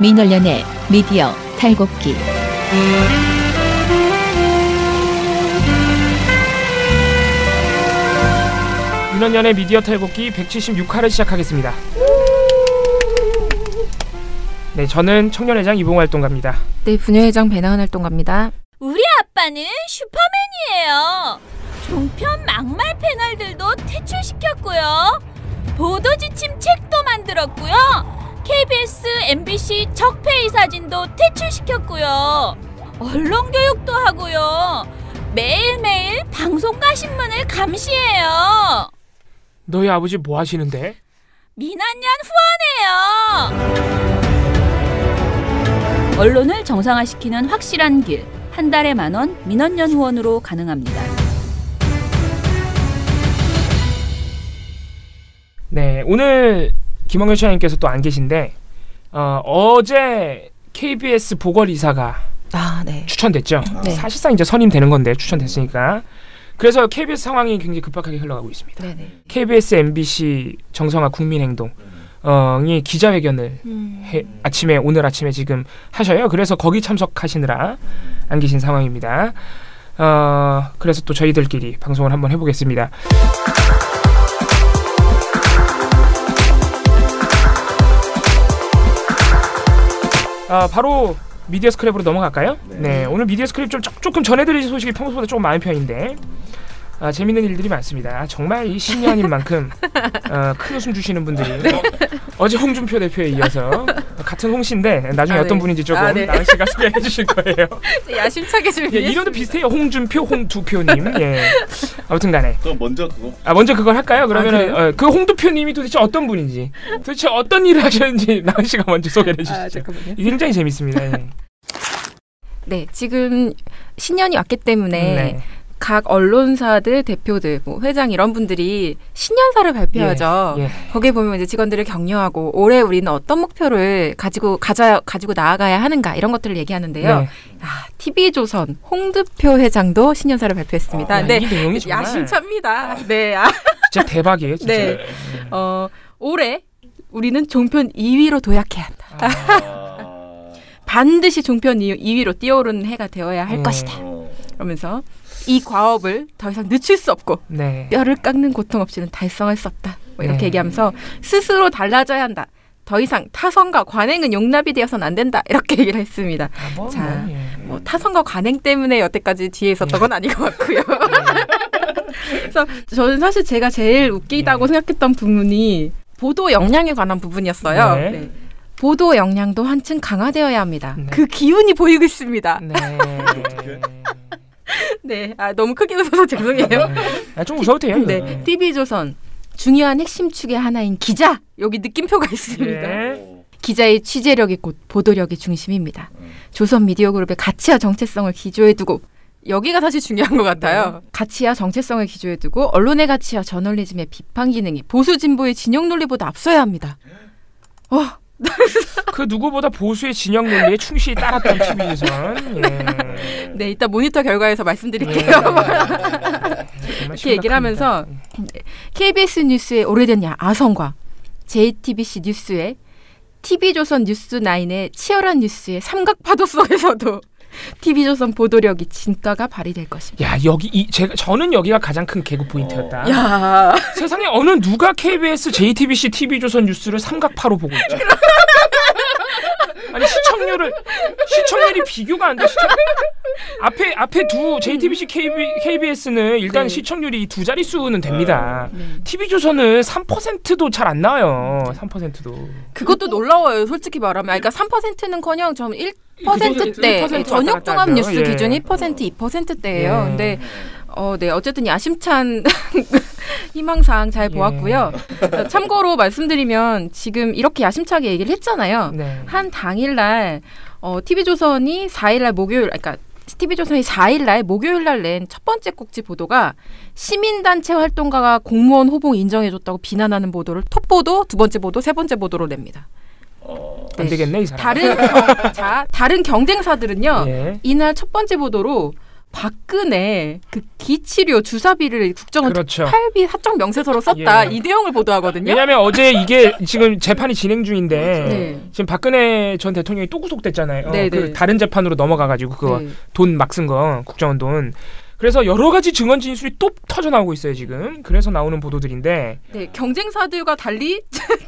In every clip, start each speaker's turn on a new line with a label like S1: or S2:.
S1: 민원련의 미디어 탈곡기.
S2: 민원련의 미디어 탈곡기 176화를 시작하겠습니다. 네, 저는 청년회장 이봉활동가입니다.
S3: 네, 부녀회장 배나은 활동가입니다.
S4: 우리 아빠는 슈퍼맨이에요. 종편 막말 패널들도 퇴출시켰고요. 보도지침 책도 만들었고요. KBS, MBC 적폐의 사진도 퇴출시켰고요. 언론교육도 하고요. 매일매일 방송과 신문을 감시해요.
S2: 너희 아버지 뭐 하시는데?
S4: 민원연 후원해요. 언론을 정상화시키는 확실한 길. 한 달에 10,000원 민원연 후원으로 가능합니다.
S2: 네, 오늘 김홍현 시장님께서 또 안 계신데 어제 KBS 보궐이사가
S3: 네.
S2: 추천됐죠.
S3: 네.
S2: 사실상 이제 선임되는 건데 추천됐으니까. 그래서 KBS 상황이 굉장히 급박하게 흘러가고 있습니다.
S3: 네네.
S2: KBS, MBC 정상화 국민행동이 기자회견을 오늘 아침에 지금 하셔요. 그래서 거기 참석하시느라 안 계신 상황입니다. 그래서 또 저희들끼리 방송을 한번 해보겠습니다. 바로 미디어 스크랩으로 넘어갈까요? 네, 오늘 미디어 스크랩 조금 전해드릴 소식이 평소보다 조금 많은 편인데 재밌는 일들이 많습니다. 정말 이 신년인 만큼 큰 웃음 주시는 분들이 어제 홍준표 대표에 이어서 같은 홍씨인데 나중에 어떤 분인지 조금 나은 씨가 소개해 주실 거예요.
S3: 야심차게 준비했습니다.
S2: 이름도 비슷해요. 홍준표, 홍두표님. 예. 아무튼간에.
S5: 그럼 먼저 그거.
S2: 먼저 그걸 할까요? 그러면은 그 홍두표님이 도대체 어떤 분인지, 도대체 어떤 일을 하셨는지 나은 씨가 먼저 소개해 주시죠.
S3: 잠깐만요.
S2: 이게 굉장히 재밌습니다. 예.
S3: 네, 지금 신년이 왔기 때문에.
S2: 네.
S3: 각 언론사들 대표들, 회장 이런 분들이 신년사를 발표하죠.
S2: 예.
S3: 거기에 보면 이제 직원들을 격려하고 올해 우리는 어떤 목표를 가지고 나아가야 하는가 이런 것들을 얘기하는데요.
S2: 네.
S3: TV조선 홍두표 회장도 신년사를 발표했습니다.
S2: 이 내용이 정말
S3: 야심차입니다. 네.
S2: 진짜 대박이에요. 진짜.
S3: 네. 올해 우리는 종편 2위로 도약해야 한다. 반드시 종편 2위로 뛰어오르는 해가 되어야 할 것이다. 그러면서 이 과업을 더 이상 늦출 수 없고 뼈를 깎는 고통 없이는 달성할 수 없다. 이렇게 얘기하면서 스스로 달라져야 한다. 더 이상 타성과 관행은 용납이 되어서는 안 된다. 이렇게 얘기를 했습니다. 타성과 관행 때문에 여태까지 뒤에 있었던 건 아닌 것 같고요. 그래서 저는 사실 제가 제일 웃기다고 생각했던 부분이 보도 역량에 관한 부분이었어요. 네. 보도 역량도 한층 강화되어야 합니다. 그 기운이 보이고 있습니다. 네, 너무 크게 웃어서 죄송해요.
S2: 좀 웃어도 돼요.
S3: 네, TV조선 중요한 핵심 축의 하나인 기자, 여기 느낌표가 있습니다. 기자의 취재력이 곧 보도력의 중심입니다. 조선 미디어그룹의 가치와 정체성을 기조에 두고, 여기가 사실 중요한 것 같아요. 가치와 정체성을 기조에 두고 언론의 가치와 저널리즘의 비판 기능이 보수 진보의 진영 논리보다 앞서야 합니다.
S2: 그 누구보다 보수의 진영 논리에 충실히 따랐던 TV조선.
S3: 네, 이따 모니터 결과에서 말씀드릴게요. 이렇게 얘기를 하면서 KBS 뉴스의 오래된 아성과 JTBC 뉴스의 TV조선 뉴스9의 치열한 뉴스의 삼각파도 속에서도 TV조선 보도력이 진가가 발휘될 것입니다.
S2: 저는 여기가 가장 큰 개그 포인트였다. 세상에 어느 누가 KBS, JTBC, TV조선 뉴스를 삼각파로 보고 있죠. 아니 시청률이 비교가 안 돼. 앞에 두 JTBC, KBS는 일단 시청률이 두 자릿수는 됩니다. TV조선은 3%도 잘 안 나와요. 3%도.
S3: 그것도 놀라워요. 솔직히 말하면. 그러니까 3%는커녕 좀 1%대 전역 종합 뉴스 기준 1%, 2%대예요. 근데 어쨌든 야심찬 희망사항 잘 보았고요. 참고로 말씀드리면 지금 이렇게 야심차게 얘기를 했잖아요. 한 당일날 TV조선이 4일날 TV조선이 4일날 목요일날 낸 첫 번째 꼭지 보도가 시민단체 활동가가 공무원 호봉 인정해줬다고 비난하는 보도를 톱보도, 두 번째 보도, 세 번째 보도로 냅니다.
S2: 안 되겠네 이 사람.
S3: 다른 경쟁사들은요. 이날 첫 번째 보도로 박근혜 그 기치료 주사비를 국정원
S2: 그렇죠.
S3: 특활비 사적 명세서로 썼다.
S2: 예.
S3: 이 내용을 보도하거든요.
S2: 왜냐하면 어제 이게 지금 재판이 진행 중인데
S3: 네.
S2: 지금 박근혜 전 대통령이 또 구속됐잖아요.
S3: 네,
S2: 그
S3: 네.
S2: 다른 재판으로 넘어가가지고 그거
S3: 네.
S2: 돈 막 쓴 거 국정원 돈. 그래서 여러 가지 증언 진술이 또 터져 나오고 있어요 지금. 그래서 나오는 보도들인데.
S3: 네, 경쟁사들과 달리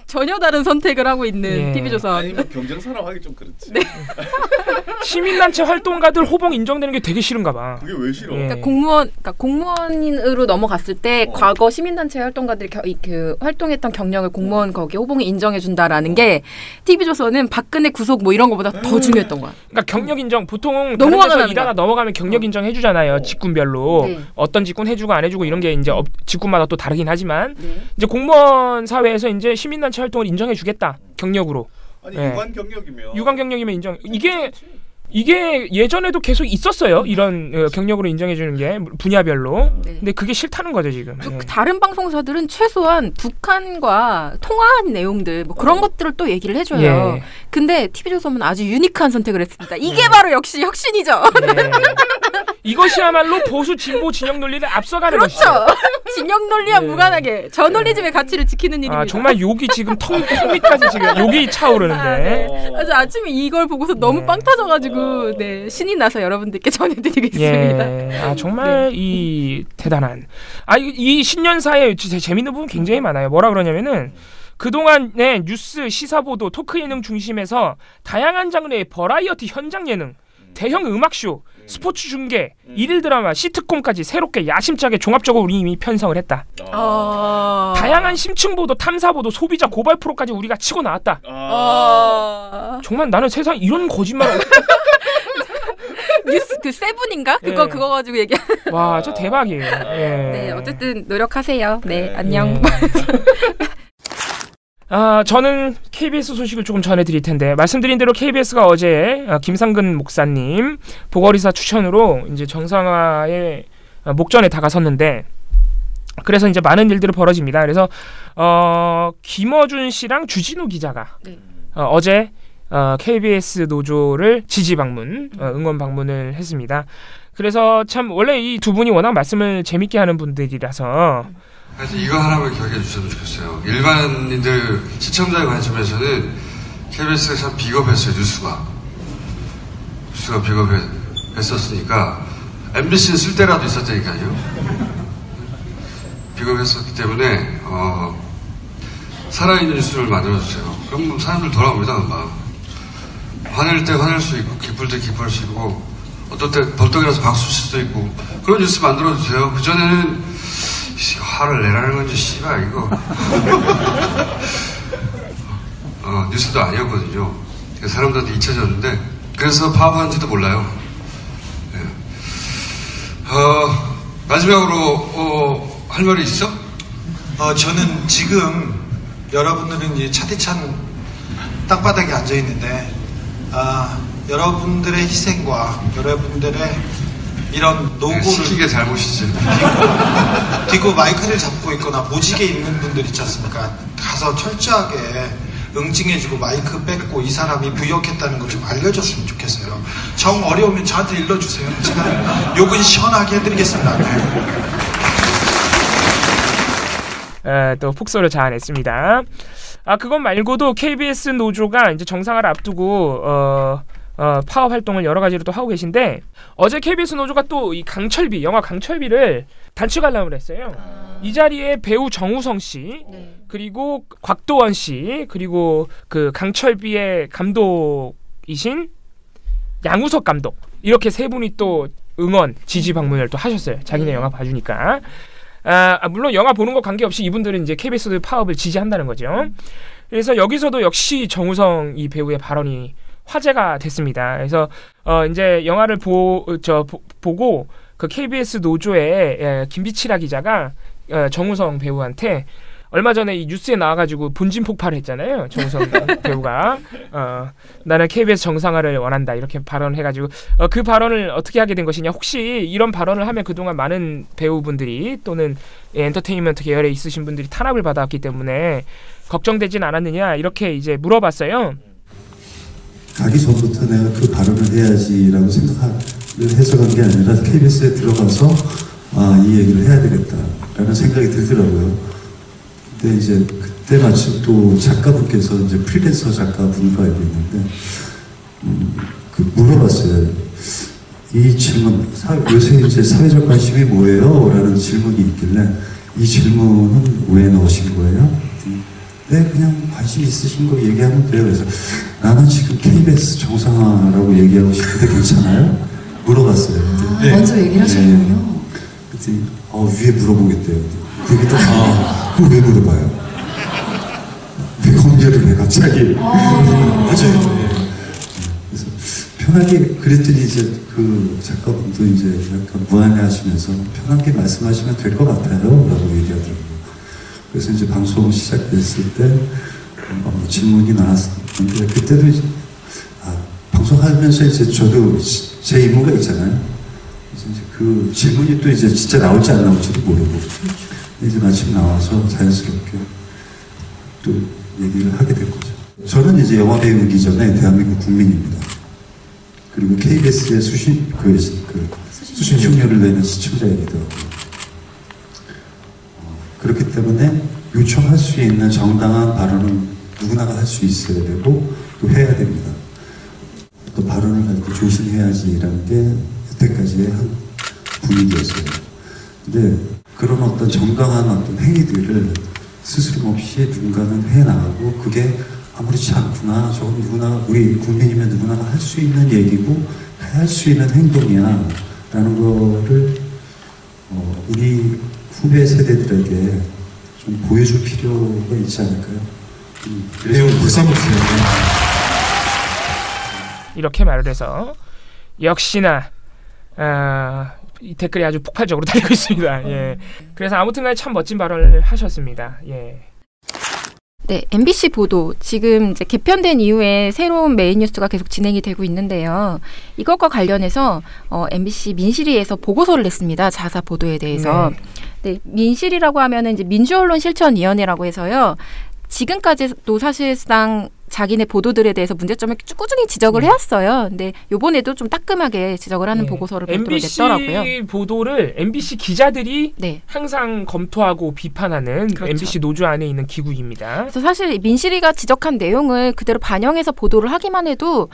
S3: 전혀 다른 선택을 하고 있는
S2: 예.
S3: TV조선.
S5: 아니 뭐 경쟁사라고 하기 좀 그렇지.
S3: 네.
S2: 시민단체 활동가들 호봉 인정되는 게 되게 싫은가 봐.
S5: 그게 왜 싫어?
S2: 예.
S3: 그러니까 공무원으로 넘어갔을 때 과거 시민단체 활동가들이 그 활동했던 경력을 공무원 거기 호봉에 인정해준다라는 게 TV조선은 박근혜 구속 뭐 이런 거보다 더 중요했던 거야.
S2: 그러니까 경력 인정 보통 다른
S3: 넘어가면
S2: 데서
S3: 하는
S2: 일하다
S3: 거야.
S2: 넘어가면 경력 인정 해주잖아요. 직군별로
S3: 네.
S2: 어떤 직군 해주고 안 해주고 이런 게 이제 직군마다 또 다르긴 하지만
S3: 네.
S2: 이제 공무원 사회에서 이제 시민단체 활동을 인정해주겠다 경력으로.
S5: 아니
S2: 예.
S5: 유관 경력이면
S2: 유관 경력이면 인정. 이게 예전에도 계속 있었어요. 이런 경력으로 인정해주는 게 분야별로.
S3: 네.
S2: 근데 그게 싫다는 거죠 지금. 예.
S3: 다른 방송사들은 최소한 북한과 통화한 내용들 뭐 그런 것들을 또 얘기를 해줘요.
S2: 예.
S3: 근데 TV조선은 아주 유니크한 선택을 했습니다. 이게 바로 역시 혁신이죠.
S2: 네. 이것이야말로 보수 진보 진영 논리를 앞서가는
S3: 그렇죠.
S2: 것이죠.
S3: 진영 논리와
S2: 네.
S3: 무관하게 저널리즘의 가치를 지키는 일입니다.
S2: 아 정말 욕이 지금 턱 밑까지 지금 욕이 차오르는데.
S3: 그래서 아침에 이걸 보고서 너무
S2: 네.
S3: 빵 터져가지고 네, 신이 나서 여러분들께 전해드리겠습니다.
S2: 예. 아 정말 이 대단한. 이 신년사에 재밌는 부분 굉장히 많아요. 뭐라 그러냐면은 그동안의 뉴스, 시사 보도, 토크 예능 중심에서 다양한 장르의 버라이어티 현장 예능, 대형 음악쇼, 스포츠 중계, 일일 드라마, 시트콤까지 새롭게 야심차게 종합적으로 우리 이미 편성을 했다. 다양한 심층 보도, 탐사 보도, 소비자 고발 프로까지 우리가 치고 나왔다. 정말 나는 세상 이런 거짓말.
S3: 뉴스 그 세븐인가?
S2: 예.
S3: 그거 가지고 얘기.
S2: 와, 저 대박이에요. 예.
S3: 네, 어쨌든 노력하세요. 네, 안녕.
S2: 예. 저는 KBS 소식을 조금 전해드릴 텐데 말씀드린 대로 KBS가 어제 김상근 목사님 보궐이사 추천으로 이제 정상화의 목전에 다가섰는데 그래서 이제 많은 일들이 벌어집니다. 그래서 김어준 씨랑 주진우 기자가
S3: 네.
S2: 어제 KBS 노조를 지지 방문, 응원 방문을 했습니다. 그래서 참 원래 이 두 분이 워낙 말씀을 재밌게 하는 분들이라서
S6: 그래서 이거 하나만 기억해 주셨으면 좋겠어요. 일반인들 시청자의 관점에서는 KBS가 참 비겁했어요. 뉴스가 비겁했었으니까 MBC는 쓸 때라도 있었다니까요. 비겁했었기 때문에 살아있는 뉴스를 만들어주세요. 그럼 사람들 돌아옵니다. 금방. 화낼 때 화낼 수 있고 기쁠 때 기쁠 수 있고 어떨 때 벌떡이라서 박수 칠 수도 있고 그런 뉴스 만들어주세요. 그전에는 화를 내라는 건지 씨발 이거 뉴스도 아니었거든요. 사람들한테 잊혀졌는데 그래서 파업하는지도 몰라요. 네. 마지막으로 할 말이 있어?
S7: 저는 지금 여러분들은 이제 차디찬 땅바닥에 앉아 있는데 여러분들의 희생과 여러분들의 이런 노고를
S6: 시키게 잘못이지.
S7: 뒤고 마이크를 잡고 있거나 보직에 있는 분들 있지 않습니까? 가서 철저하게 응징해주고 마이크 뺏고 이 사람이 부역했다는 걸 좀 알려줬으면 좋겠어요. 정 어려우면 저한테 일러주세요. 제가 욕은 시원하게 해드리겠습니다. 네.
S2: 또 폭소를 자아냈습니다. 그것 말고도 KBS 노조가 이제 정상화를 앞두고 파업 활동을 여러 가지로 또 하고 계신데 어제 KBS 노조가 또 이 강철비 영화 강철비를 단체 관람을 했어요. 이 자리에 배우 정우성 씨 그리고 곽도원 씨 그리고 그 강철비의 감독이신 양우석 감독 이렇게 세 분이 또 응원 지지 방문을 또 하셨어요. 자기네 영화 봐주니까. 물론 영화 보는 거 관계없이 이분들은 이제 KBS 파업을 지지한다는 거죠. 그래서 여기서도 역시 정우성 이 배우의 발언이 화제가 됐습니다. 그래서 이제 영화를 보고 그 KBS 노조의 김비치라 기자가 정우성 배우한테 얼마 전에 이 뉴스에 나와가지고 본진 폭발을 했잖아요. 정우성 배우가 나는 KBS 정상화를 원한다 이렇게 발언해가지고 그 발언을 어떻게 하게 된 것이냐. 혹시 이런 발언을 하면 그동안 많은 배우분들이 또는 엔터테인먼트 계열에 있으신 분들이 탄압을 받아왔기 때문에 걱정되진 않았느냐 이렇게 이제 물어봤어요.
S8: 가기 전부터 내가 그 발언을 해야지라고 해석한 게 아니라 KBS에 들어가서 이 얘기를 해야 되겠다라는 생각이 들더라고요. 근데 이제 그때 마침 또 작가분께서 이제 프리랜서 작가분으로 알고 있는데 물어봤어요. 이 질문, 요새 이제 사회적 관심이 뭐예요? 라는 질문이 있길래 이 질문은 왜 넣으신 거예요? 네, 그냥 관심 있으신 거 얘기하면 돼요. 그래서 나는 지금 KBS 정상화라고 얘기하고 싶은데 괜찮아요? 물어봤어요.
S9: 네. 먼저 얘기를 하셨군요.
S8: 그랬더니 위에 물어보겠대요. 그게 또 그거 왜 물어봐요? 왜 검열을 왜 갑자기? 맞아요. 그래서 편하게 그랬더니 이제 그 작가분도 이제 약간 무안해하시면서 편하게 말씀하시면 될 것 같아요라고 얘기하더라고요. 그래서 이제 방송 시작됐을 때 질문이 나왔는데 그때도 이제 방송하면서 이제 저도 제 임무가 있잖아요. 그래서 이제 그 질문이 또 이제 진짜 나올지 안 나올지도 모르고 이제 마침 나와서 자연스럽게 또 얘기를 하게 된 거죠. 저는 이제 영화 배우기 전에 대한민국 국민입니다. 그리고 KBS의 수신료를 내는 시청자이기도 하고 그렇기 때문에 요청할 수 있는 정당한 발언은 누구나가 할 수 있어야 되고 또 해야 됩니다. 또 발언을 할 때 조심해야지라는 게 여태까지의 한 분위기였어요. 근데 그런 어떤 정당한 어떤 행위들을 스스럼 없이 누군가는 해나가고 그게 아무렇지 않구나. 저건 누구나 우리 국민이면 누구나가 할 수 있는 얘기고 할 수 있는 행동이야 라는 거를 우리 후배 세대들에게 좀 보여줄 필요가 있지 않을까요? 내용 불쌍없어요.
S2: 이렇게 말을 해서 역시나 이 댓글이 아주 폭발적으로 달리고 있습니다. 예. 그래서 아무튼간에 참 멋진 발언을 하셨습니다. 예.
S3: 네, MBC 보도 지금 이제 개편된 이후에 새로운 메인 뉴스가 계속 진행이 되고 있는데요. 이것과 관련해서 MBC 민실이에서 보고서를 냈습니다. 자사 보도에 대해서. 네, 민실이라고 하면은 이제 민주언론실천위원회라고 해서요. 지금까지도 사실상 자기네 보도들에 대해서 문제점을 꾸준히 지적을 해왔어요. 근데 요번에도 좀 따끔하게 지적을 하는 보고서를 냈더라고요.
S2: MBC 보도를 MBC 기자들이 항상 검토하고 비판하는 MBC 노조 안에 있는 기구입니다.
S3: 그래서 사실 민실이가 지적한 내용을 그대로 반영해서 보도를 하기만 해도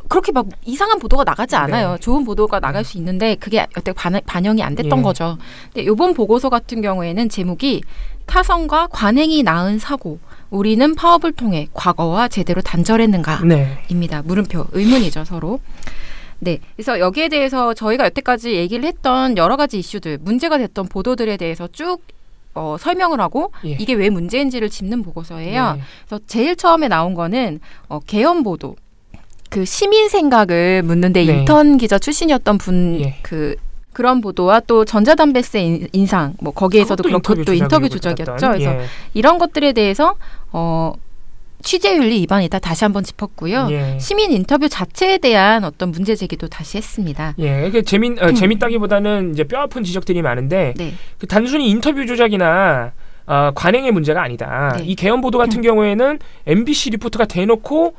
S3: 그렇게 막 이상한 보도가 나가지 않아요. 좋은 보도가 나갈 수 있는데 그게 여태 반영이 안 됐던 거죠. 근데 이번 보고서 같은 경우에는 제목이 타성과 관행이 낳은 사고, 우리는 파업을 통해 과거와 제대로 단절했는가 입니다. 물음표, 의문이죠, 서로. 네, 그래서 여기에 대해서 저희가 여태까지 얘기를 했던 여러 가지 이슈들, 문제가 됐던 보도들에 대해서 쭉 설명을 하고 이게 왜 문제인지를 짚는 보고서예요. 그래서 제일 처음에 나온 거는 개헌 보도. 그 시민 생각을 묻는데 인턴 기자 출신이었던 분 그런 보도와 또 전자담배세 인상 뭐 거기에서도 그렇고 또 인터뷰 조작이었죠. 그래서 이런 것들에 대해서 취재윤리 위반이다 다시 한번 짚었고요. 시민 인터뷰 자체에 대한 어떤 문제 제기도 다시 했습니다.
S2: 이게 재밌다기보다는 이제 뼈아픈 지적들이 많은데 그 단순히 인터뷰 조작이나 관행의 문제가 아니다. 이 개헌 보도 같은 경우에는 MBC 리포터가 대놓고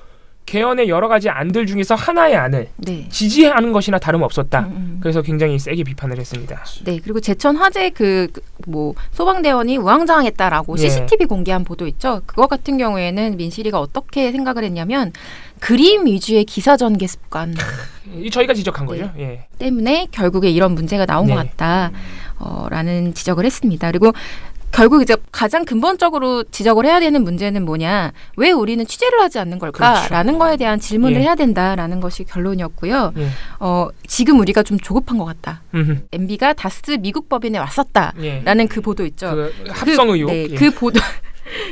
S2: 개헌의 여러 가지 안들 중에서 하나의 안을 지지하는 것이나 다름없었다. 그래서 굉장히 세게 비판을 했습니다.
S3: 네, 그리고 제천 화재 뭐 소방대원이 우왕좌왕했다라고 CCTV 공개한 보도 있죠. 그거 같은 경우에는 민실이가 어떻게 생각을 했냐면 그림 위주의 기사 전개 습관.
S2: 저희가 지적한 거죠.
S3: 때문에 결국에 이런 문제가 나온 것 같다. 라는 지적을 했습니다. 그리고 결국 이제 가장 근본적으로 지적을 해야 되는 문제는 뭐냐, 왜 우리는 취재를 하지 않는 걸까라는 거에 대한 질문을 해야 된다라는 것이 결론이었고요. 지금 우리가 좀 조급한 것 같다. MB가 다스 미국 법인에 왔었다라는 그 보도 있죠.
S2: 그 합성 의혹.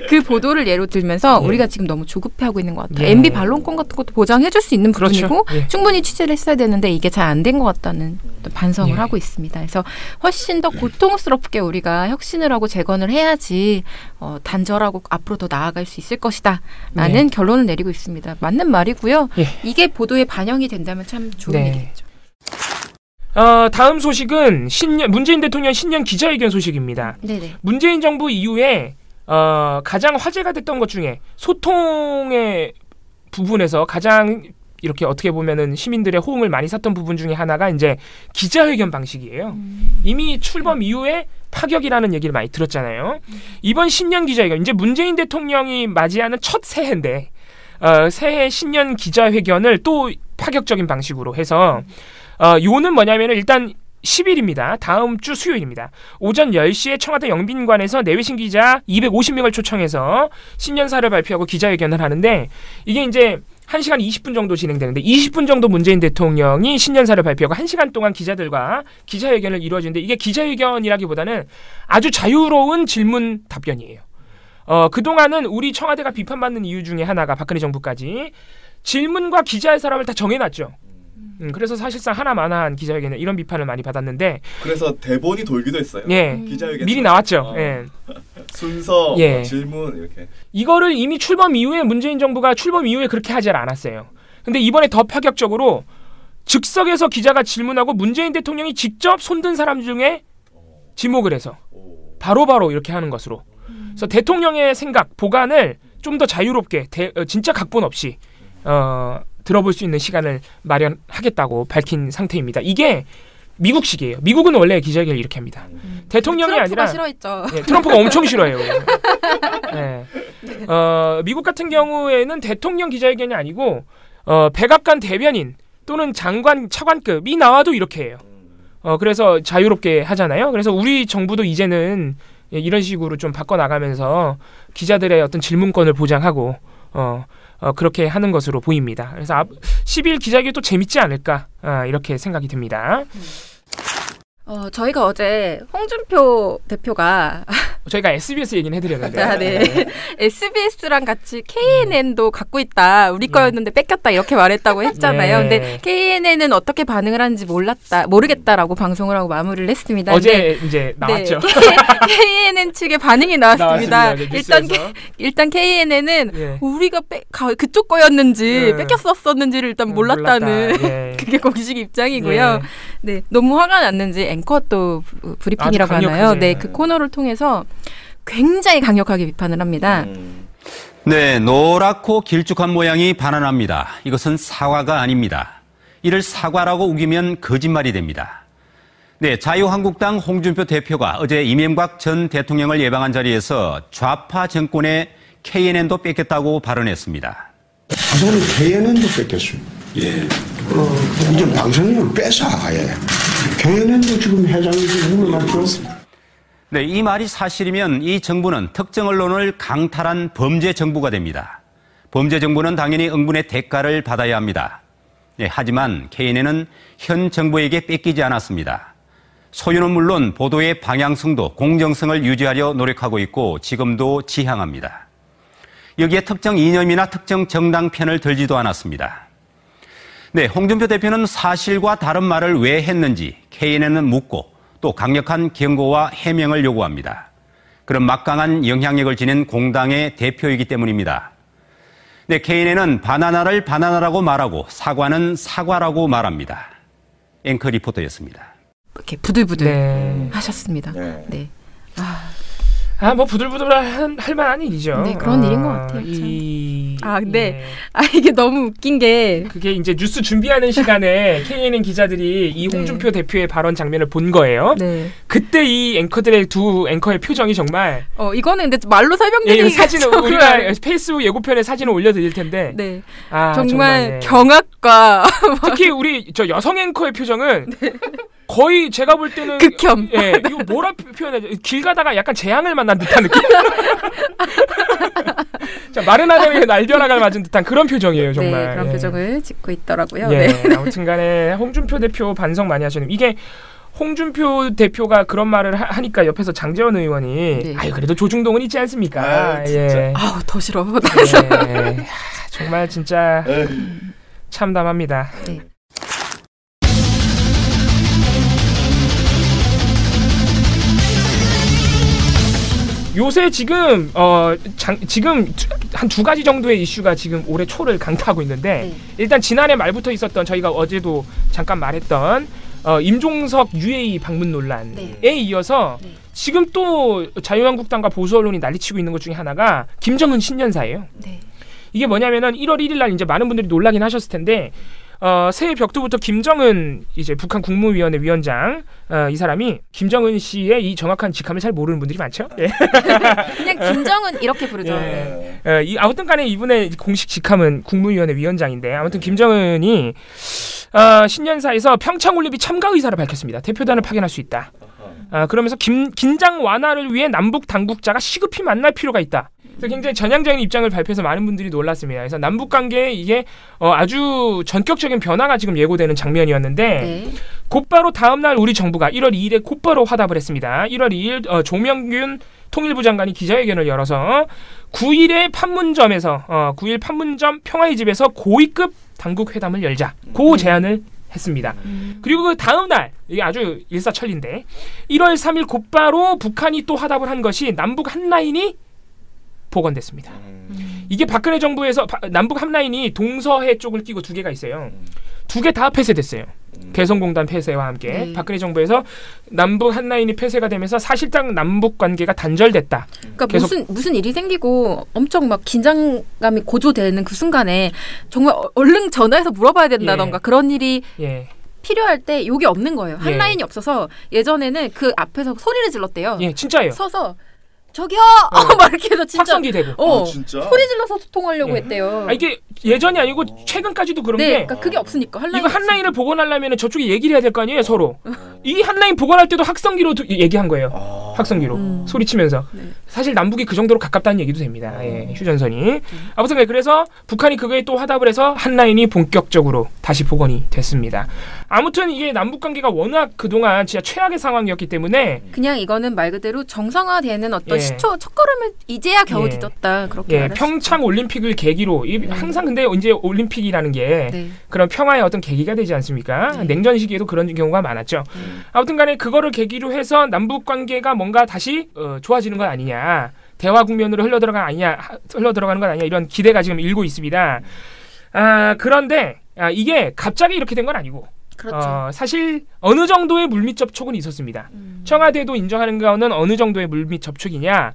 S3: 그 보도를 예로 들면서 우리가 지금 너무 조급해하고 있는 것 같다. MB 반론권 같은 것도 보장해줄 수 있는 부분이고 충분히 취재를 했어야 되는데 이게 잘 안 된 것 같다는 반성을 하고 있습니다. 그래서 훨씬 더 고통스럽게 우리가 혁신을 하고 재건을 해야지 단절하고 앞으로 더 나아갈 수 있을 것이다 라는 결론을 내리고 있습니다. 맞는 말이고요. 이게 보도에 반영이 된다면 참 좋은 일이겠죠.
S2: 다음 소식은 문재인 대통령 신년 기자회견 소식입니다. 문재인 정부 이후에 가장 화제가 됐던 것 중에 소통의 부분에서 가장 이렇게 어떻게 보면은 시민들의 호응을 많이 샀던 부분 중에 하나가 이제 기자회견 방식이에요. 이미 출범 이후에 파격이라는 얘기를 많이 들었잖아요. 이번 신년 기자회견 이제 문재인 대통령이 맞이하는 첫 새해인데 새해 신년 기자회견을 또 파격적인 방식으로 해서 요는 뭐냐면은 일단 10일입니다. 다음 주 수요일입니다. 오전 10시에 청와대 영빈관에서 내외신 기자 250명을 초청해서 신년사를 발표하고 기자회견을 하는데 이게 이제 1시간 20분 정도 진행되는데 20분 정도 문재인 대통령이 신년사를 발표하고 1시간 동안 기자들과 기자회견을 이루어지는데 이게 기자회견이라기보다는 아주 자유로운 질문 답변이에요. 그동안은 우리 청와대가 비판받는 이유 중에 하나가 박근혜 정부까지 질문과 기자할 사람을 다 정해놨죠. 그래서 사실상 하나만한 기자회견에 이런 비판을 많이 받았는데
S5: 그래서 대본이 돌기도 했어요.
S2: 예,
S5: 기자회견
S2: 미리 나왔죠. 예.
S5: 순서,
S2: 예.
S5: 질문 이렇게.
S2: 이거를 이미 출범 이후에 문재인 정부가 출범 이후에 그렇게 하지 않았어요. 근데 이번에 더 파격적으로 즉석에서 기자가 질문하고 문재인 대통령이 직접 손든 사람 중에 지목을 해서 바로바로 이렇게 하는 것으로. 그래서 대통령의 생각, 보관을 좀 더 자유롭게 진짜 각본 없이 들어볼 수 있는 시간을 마련하겠다고 밝힌 상태입니다. 이게 미국식이에요. 미국은 원래 기자회견을 이렇게 합니다. 대통령이
S3: 트럼프가
S2: 아니라
S3: 싫어했죠.
S2: 네, 트럼프가 엄청 싫어해요. 네. 미국 같은 경우에는 대통령 기자회견이 아니고 백악관 대변인 또는 장관, 차관급이 나와도 이렇게 해요. 그래서 자유롭게 하잖아요. 그래서 우리 정부도 이제는 이런 식으로 좀 바꿔나가면서 기자들의 어떤 질문권을 보장하고 그렇게 하는 것으로 보입니다. 그래서 10일 기자회견이 또 재밌지 않을까 이렇게 생각이 듭니다.
S3: 저희가 어제 홍준표 대표가
S2: 저희가 SBS 얘기는 해드렸는데
S3: 네. SBS랑 같이 KNN도 갖고 있다. 우리 거였는데 뺏겼다 이렇게 말했다고 했잖아요.
S2: 네.
S3: 근데 KNN은 어떻게 반응을 하는지 모르겠다라고 방송을 하고 마무리를 했습니다.
S2: 어제 이제 나왔죠.
S3: 네. KNN 측의 반응이 나왔습니다. 일단 KNN은
S2: 예.
S3: 우리가 그쪽 거였는지 뺏겼었는지를 일단 몰랐다는
S2: 예.
S3: 그게 공식 입장이고요.
S2: 예.
S3: 네, 너무 화가 났는지 앵커 또 브리핑이라고 하나요? 네, 그 코너를 통해서 굉장히 강력하게 비판을 합니다.
S10: 네, 노랗고 길쭉한 모양이 바나나입니다. 이것은 사과가 아닙니다. 이를 사과라고 우기면 거짓말이 됩니다. 네, 자유한국당 홍준표 대표가 어제 이명박 전 대통령을 예방한 자리에서 좌파 정권의 KNN도 뺏겼다고 발언했습니다.
S11: 저는 KNN도 뺏겼어요. 예. 이제 방송을 뺏어 아예. KNN도 지금 회장이 물러났죠.
S10: 네, 이 말이 사실이면 이 정부는 특정 언론을 강탈한 범죄 정부가 됩니다. 범죄 정부는 당연히 응분의 대가를 받아야 합니다. 네, 하지만 KNN은 현 정부에게 뺏기지 않았습니다. 소유는 물론 보도의 방향성도 공정성을 유지하려 노력하고 있고 지금도 지향합니다. 여기에 특정 이념이나 특정 정당 편을 들지도 않았습니다. 네, 홍준표 대표는 사실과 다른 말을 왜 했는지 KNN은 묻고 또 강력한 경고와 해명을 요구합니다. 그런 막강한 영향력을 지닌 공당의 대표이기 때문입니다. 네, KNN은 바나나를 바나나라고 말하고 사과는 사과라고 말합니다. 앵커 리포터였습니다.
S3: 이렇게 부들부들 하셨습니다. 네.
S2: 뭐 부들부들할 만한 일이죠.
S3: 네, 그런 일인 것 같아요. 근데 이게 너무 웃긴 게
S2: 그게 이제 뉴스 준비하는 시간에 KNN 기자들이 이 홍준표 대표의 발언 장면을 본 거예요.
S3: 네.
S2: 그때 이 앵커들의 두 앵커의 표정이 정말
S3: 이거는 근데 말로 설명드리기
S2: 사진을 우리가 페이스북 예고편에 사진을 올려드릴 텐데
S3: 네.
S2: 정말
S3: 경악과
S2: 특히 우리 저 여성 앵커의 표정은 거의 제가 볼 때는
S3: 극혐.
S2: 이거 뭐라 표현해? 길 가다가 약간 재앙을 만난 듯한 느낌. 자, 마른 하늘에 날벼락을 맞은 듯한 그런 표정이에요, 정말.
S3: 네, 그런 표정을 짓고 있더라고요.
S2: 아무튼간에 홍준표 대표 반성 많이 하시는 이게 홍준표 대표가 그런 말을 하니까 옆에서 장제원 의원이 그래도 조중동은 있지 않습니까?
S3: 더 싫어.
S2: 정말 진짜 참담합니다.
S3: 네.
S2: 요새 지금 지금 한 두 가지 정도의 이슈가 지금 올해 초를 강타하고 있는데 일단 지난해 말부터 있었던 저희가 어제도 잠깐 말했던 임종석 UAE 방문 논란에 이어서 지금 또 자유한국당과 보수 언론이 난리치고 있는 것 중에 하나가 김정은 신년사예요. 이 이게 뭐냐면은 1월 1일 날 이제 많은 분들이 놀라긴 하셨을 텐데 새해 벽두부터 김정은 이제 북한 국무위원회 위원장 이 사람이 김정은 씨의 이 정확한 직함을 잘 모르는 분들이 많죠. 예.
S3: 그냥 김정은 이렇게 부르죠.
S2: 예. 아무튼간에 이분의 공식 직함은 국무위원회 위원장인데 아무튼 김정은이 신년사에서 평창올림픽 참가 의사를 밝혔습니다. 대표단을 파견할 수 있다. 그러면서 긴장 완화를 위해 남북 당국자가 시급히 만날 필요가 있다. 그래서 굉장히 전향적인 입장을 발표해서 많은 분들이 놀랐습니다. 그래서 남북 관계에 이게 아주 전격적인 변화가 지금 예고되는 장면이었는데 곧바로 다음 날 우리 정부가 1월 2일에 곧바로 화답을 했습니다. 1월 2일 조명균 통일부 장관이 기자회견을 열어서 9일의 판문점에서 9일 판문점 평화의 집에서 고위급 당국 회담을 열자. 그 제안을 했습니다. 그리고 그 다음 날 이게 아주 일사천리인데 1월 3일 곧바로 북한이 또 화답을 한 것이 남북 한라인이 복원됐습니다. 이게 박근혜 정부에서 남북 한라인이 동서해 쪽을 끼고 두 개가 있어요. 두 개 다 폐쇄됐어요. 개성공단 폐쇄와 함께 박근혜 정부에서 남북 한라인이 폐쇄가 되면서 사실상 남북 관계가 단절됐다.
S3: 그러니까 무슨 일이 생기고 엄청 막 긴장감이 고조되는 그 순간에 정말 얼른 전화해서 물어봐야 된다던가 그런 일이 필요할 때 요게 없는 거예요. 한라인이 없어서 예전에는 그 앞에서 소리를 질렀대요.
S2: 진짜예요.
S3: 서서 저기요! 막 이렇게 해서 진짜.
S2: 확성기 되고.
S3: 진짜? 소리 질러서 소통하려고 했대요.
S2: 이게 예전이 아니고 최근까지도 그런 게.
S3: 그러니까 그게 없으니까.
S2: 이거 한라인을 복원하려면 저쪽에 얘기를 해야 될 거 아니에요, 서로. 이 한라인 복원할 때도 확성기로 얘기한 거예요. 확성기로. 소리치면서. 사실 남북이 그 정도로 가깝다는 얘기도 됩니다. 휴전선이. 아무튼 그래서 북한이 그거에 또 화답을 해서 한라인이 본격적으로 다시 복원이 됐습니다. 아무튼 이게 남북 관계가 워낙 그동안 진짜 최악의 상황이었기 때문에
S3: 그냥 이거는 말 그대로 정상화되는 어떤 첫걸음을 이제야 겨우 뒤졌다. 그렇게
S2: 평창 올림픽을 계기로 항상 근데 이제 올림픽이라는 게 그런 평화의 어떤 계기가 되지 않습니까? 냉전 시기에도 그런 경우가 많았죠. 아무튼간에 그거를 계기로 해서 남북 관계가 뭔가 다시 좋아지는 건 아니냐, 대화 국면으로 흘러들어가는 건 아니냐 이런 기대가 지금 일고 있습니다. 그런데 이게 갑자기 이렇게 된 건 아니고.
S3: 그렇죠.
S2: 사실 어느 정도의 물밑 접촉은 있었습니다. 청와대도 인정하는 거는 어느 정도의 물밑 접촉이냐.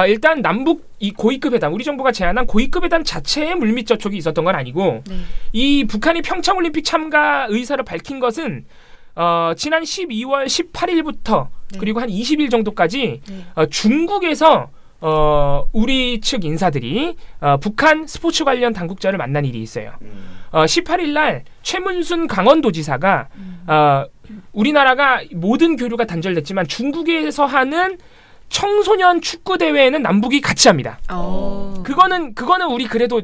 S2: 일단 남북 이 고위급 회담, 우리 정부가 제안한 고위급 회담 자체의 물밑 접촉이 있었던 건 아니고 이 북한이 평창올림픽 참가 의사를 밝힌 것은 지난 12월 18일부터 그리고 한 20일 정도까지 중국에서 우리 측 인사들이 북한 스포츠 관련 당국자를 만난 일이 있어요. 18일 날 최문순 강원도지사가 우리나라가 모든 교류가 단절됐지만 중국에서 하는 청소년 축구 대회에는 남북이 같이 합니다. 그거는 우리 그래도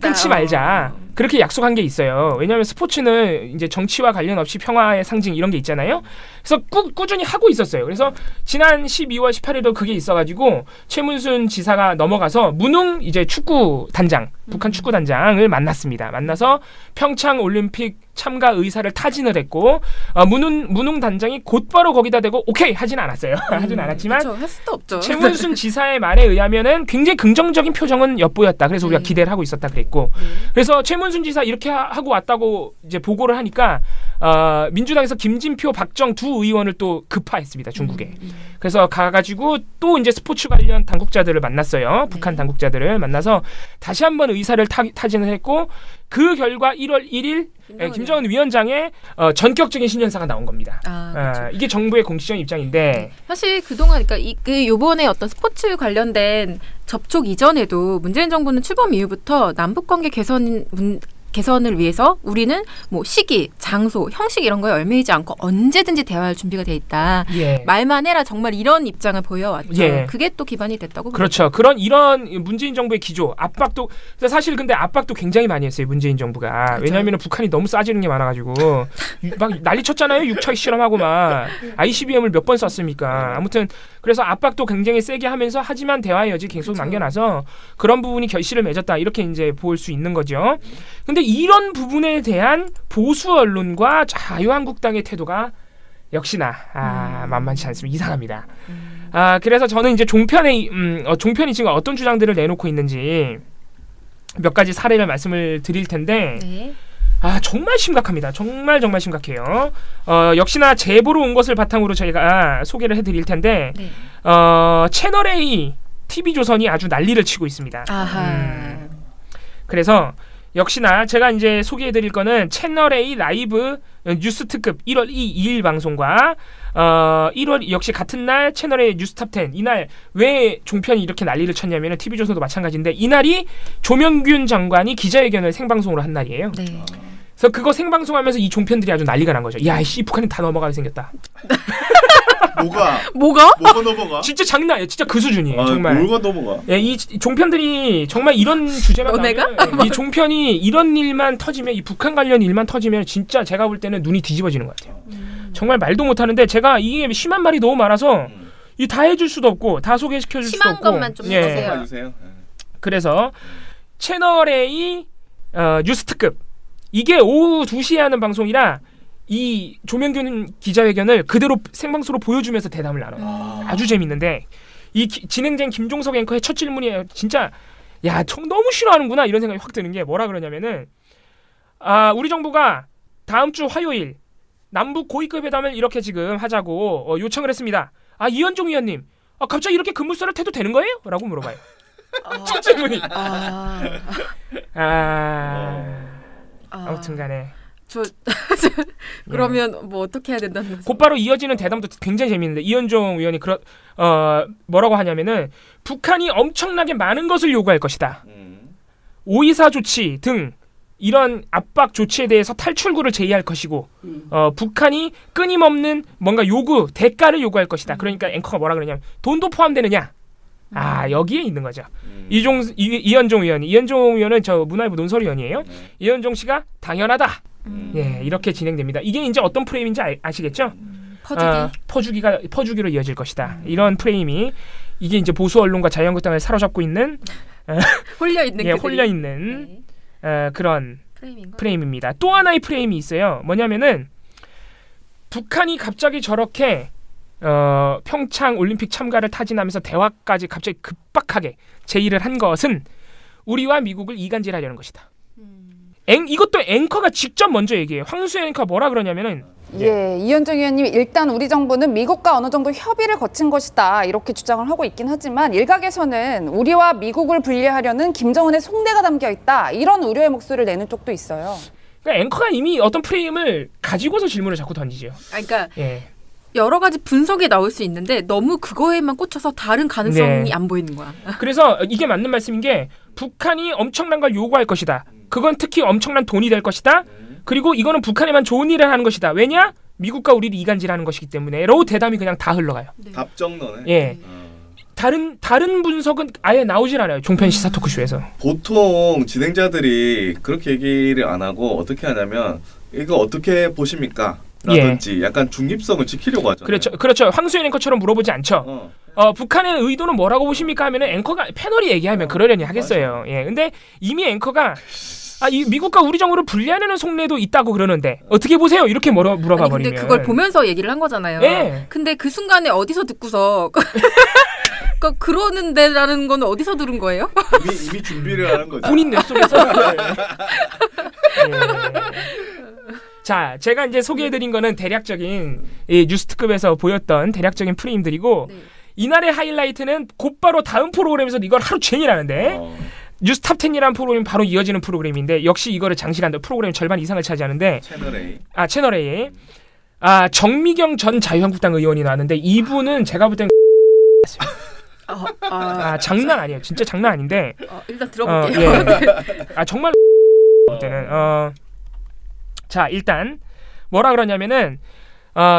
S2: 끊지 말자. 그렇게 약속한 게 있어요. 왜냐하면 스포츠는 이제 정치와 관련 없이 평화의 상징 이런 게 있잖아요. 그래서 꾸준히 하고 있었어요. 그래서 지난 12월 18일도 그게 있어가지고 최문순 지사가 넘어가서 문웅 이제 축구 단장, 북한 축구 단장을 만났습니다. 만나서 평창 올림픽 참가 의사를 타진을 했고 문웅 단장이 곧바로 거기다 대고 오케이 하진 않았어요. 하진 않았지만
S3: 그쵸, 할 수도 없죠.
S2: 최문순 지사의 말에 의하면은 굉장히 긍정적인 표정은 엿보였다. 그래서 우리가 기대를 하고 있었다 그랬고 그래서 최문순 지사 이렇게 하고 왔다고 이제 보고를 하니까 민주당에서 김진표, 박정 두 의원을 또 급파했습니다. 중국에. 그래서 가가지고 또 이제 스포츠 관련 당국자들을 만났어요. 북한 당국자들을 만나서 다시 한번 의사를 타진을 했고 그 결과 1월 1일 김정은 위원장의 전격적인 신년사가 나온 겁니다. 이게 정부의 공식적인 입장인데
S3: 사실 그동안 그러니까 요번에 어떤 스포츠 관련된 접촉 이전에도 문재인 정부는 출범 이후부터 남북 관계 개선을 위해서 우리는 뭐 시기, 장소, 형식 이런 거에 얽매이지 않고 언제든지 대화할 준비가 돼 있다. 말만 해라 정말 이런 입장을 보여왔죠. 그게 또 기반이 됐다고.
S2: 그렇죠. 이런 문재인 정부의 기조, 압박도 사실 근데 압박도 굉장히 많이 했어요. 문재인 정부가. 그렇죠. 왜냐하면 북한이 너무 싸지는 게 많아가지고 막 난리 쳤잖아요. 6차 실험하고 막 ICBM을 몇 번 쐈습니까. 아무튼 그래서 압박도 굉장히 세게 하면서 하지만 대화의 여지 계속 남겨놔서 그런 부분이 결실을 맺었다. 이렇게 이제 볼 수 있는 거죠. 근데 이런 부분에 대한 보수 언론과 자유한국당의 태도가 역시나 만만치 않습니다. 이상합니다. 그래서 저는 이제 종편이 지금 어떤 주장들을 내놓고 있는지 몇 가지 사례를 말씀을 드릴 텐데 정말 심각합니다. 정말 심각해요. 역시나 제보로 온 것을 바탕으로 저희가 소개를 해드릴 텐데 채널A TV조선이 아주 난리를 치고 있습니다. 그래서 역시나 제가 이제 소개해드릴 거는 채널A 라이브 뉴스 특급 1월 2일 방송과 1월 역시 같은 날 채널A 뉴스 탑10 이날 왜 종편이 이렇게 난리를 쳤냐면 TV조선도 마찬가지인데 이날이 조명균 장관이 기자회견을 생방송으로 한 날이에요.
S3: 네.
S2: 그래서 그거 생방송하면서 이 종편들이 아주 난리가 난 거죠. 야, 씨 북한이 다 넘어가게 생겼다.
S5: 뭐가 넘어가?
S2: 진짜 장난 아니야. 진짜 그 수준이에요. 정말.
S5: 뭐가 넘어가?
S2: 예, 이 종편들이 정말 이런 주제만 나오면 이 종편이 이런 일만 터지면 이 북한 관련 일만 터지면 진짜 제가 볼 때는 눈이 뒤집어지는 것 같아요. 정말 말도 못하는데 제가 이게 심한 말이 너무 많아서 이 다 해줄 수도 없고 다 소개시켜줄 수도 없고
S3: 심한 것만 좀
S5: 해주세요.
S2: 그래서 채널A 뉴스 특급 이게 오후 2시에 하는 방송이라 이 조명균 기자회견을 그대로 생방송으로 보여주면서 대담을 나눠요. 아주 재밌는데 이 진행자인 김종석 앵커의 첫 질문이 진짜 야, 너무 싫어하는구나 이런 생각이 확 드는 게 뭐라 그러냐면은 우리 정부가 다음 주 화요일 남북 고위급 회담을 이렇게 지금 하자고 요청을 했습니다. 이현종 위원님 갑자기 이렇게 근무설을 태도 되는 거예요? 라고 물어봐요. 첫 질문이. 아무튼간에
S3: 그러면 뭐 어떻게 해야 된다는 거죠?
S2: 곧바로 이어지는 대담도 굉장히 재밌는데 이현종 위원이 뭐라고 하냐면은 북한이 엄청나게 많은 것을 요구할 것이다. 5.24 조치 등 이런 압박 조치에 대해서 탈출구를 제의할 것이고 북한이 끊임없는 뭔가 대가를 요구할 것이다. 그러니까 앵커가 뭐라 그러냐면 돈도 포함되느냐? 여기에 있는 거죠. 이현종 위원은 저 문화일보 논설위원이에요. 이현종 씨가 당연하다. 예, 이렇게 진행됩니다. 이게 이제 어떤 프레임인지 아시겠죠? 퍼주기로 이어질 것이다. 이런 프레임이 이게 이제 보수 언론과 자유한국당을 사로잡고 있는 홀려 있는 그런 프레임입니다. 또 하나의 프레임이 있어요. 뭐냐면은 북한이 갑자기 저렇게 평창 올림픽 참가를 타진하면서 대화까지 갑자기 급박하게 제의를 한 것은 우리와 미국을 이간질하려는 것이다. 이것도 앵커가 직접 먼저 얘기해요. 황수연 앵커가 뭐라 그러냐면은
S12: 이현정 의원님이 일단 우리 정부는 미국과 어느 정도 협의를 거친 것이다 이렇게 주장을 하고 있긴 하지만 일각에서는 우리와 미국을 분리하려는 김정은의 속내가 담겨 있다 이런 우려의 목소리를 내는 쪽도 있어요.
S2: 그러니까 앵커가 이미 어떤 프레임을 가지고서 질문을 자꾸 던지죠.
S3: 그러니까 여러 가지 분석이 나올 수 있는데 너무 그거에만 꽂혀서 다른 가능성이 안 보이는 거야.
S2: 그래서 이게 맞는 말씀인 게 북한이 엄청난 걸 요구할 것이다. 그건 특히 엄청난 돈이 될 것이다. 그리고 이거는 북한에만 좋은 일을 하는 것이다. 왜냐? 미국과 우리를 이간질하는 것이기 때문에. 라고 대담이 그냥 다 흘러가요.
S5: 답정너네.
S2: 예. 다른 분석은 아예 나오질 않아요. 종편 시사 토크쇼에서.
S5: 보통 진행자들이 그렇게 얘기를 안 하고 어떻게 하냐면 이거 어떻게 보십니까? 라든지 약간 중립성을 지키려고 하잖아요.
S2: 그렇죠. 황수연 앵커처럼 물어보지 않죠. 북한의 의도는 뭐라고 보십니까? 하면은 앵커가 패널이 얘기하면 그러려니 하겠어요. 예. 근데 이미 앵커가 이 미국과 우리 정부를 분리하려는 속내도 있다고 그러는데 어떻게 보세요? 이렇게 물어봐 버리면.
S3: 근데 그걸 보면서 얘기를 한 거잖아요.
S2: 예.
S3: 근데 그 순간에 어디서 듣고서 그러는데라는 건 어디서 들은 거예요?
S5: 이미 준비를 하는 거죠.
S2: 본인 뇌 속에서. 자, 제가 이제 소개해드린 거는 대략적인 이 뉴스특급에서 보였던 대략적인 프레임들이고 이날의 하이라이트는 곧바로 다음 프로그램에서 이걸 하루 종일 하는데 뉴스 탑10이라는 프로그램이 바로 이어지는 프로그램인데 역시 이거를 장시간 프로그램 절반 이상을 차지하는데 채널A 정미경 전 자유한국당 의원이 나왔는데 이분은 제가 볼 땐 장난 아니에요. 진짜 장난 아닌데
S3: 일단 들어볼게요.
S2: 정말 볼 때는 자, 일단 뭐라 그러냐면은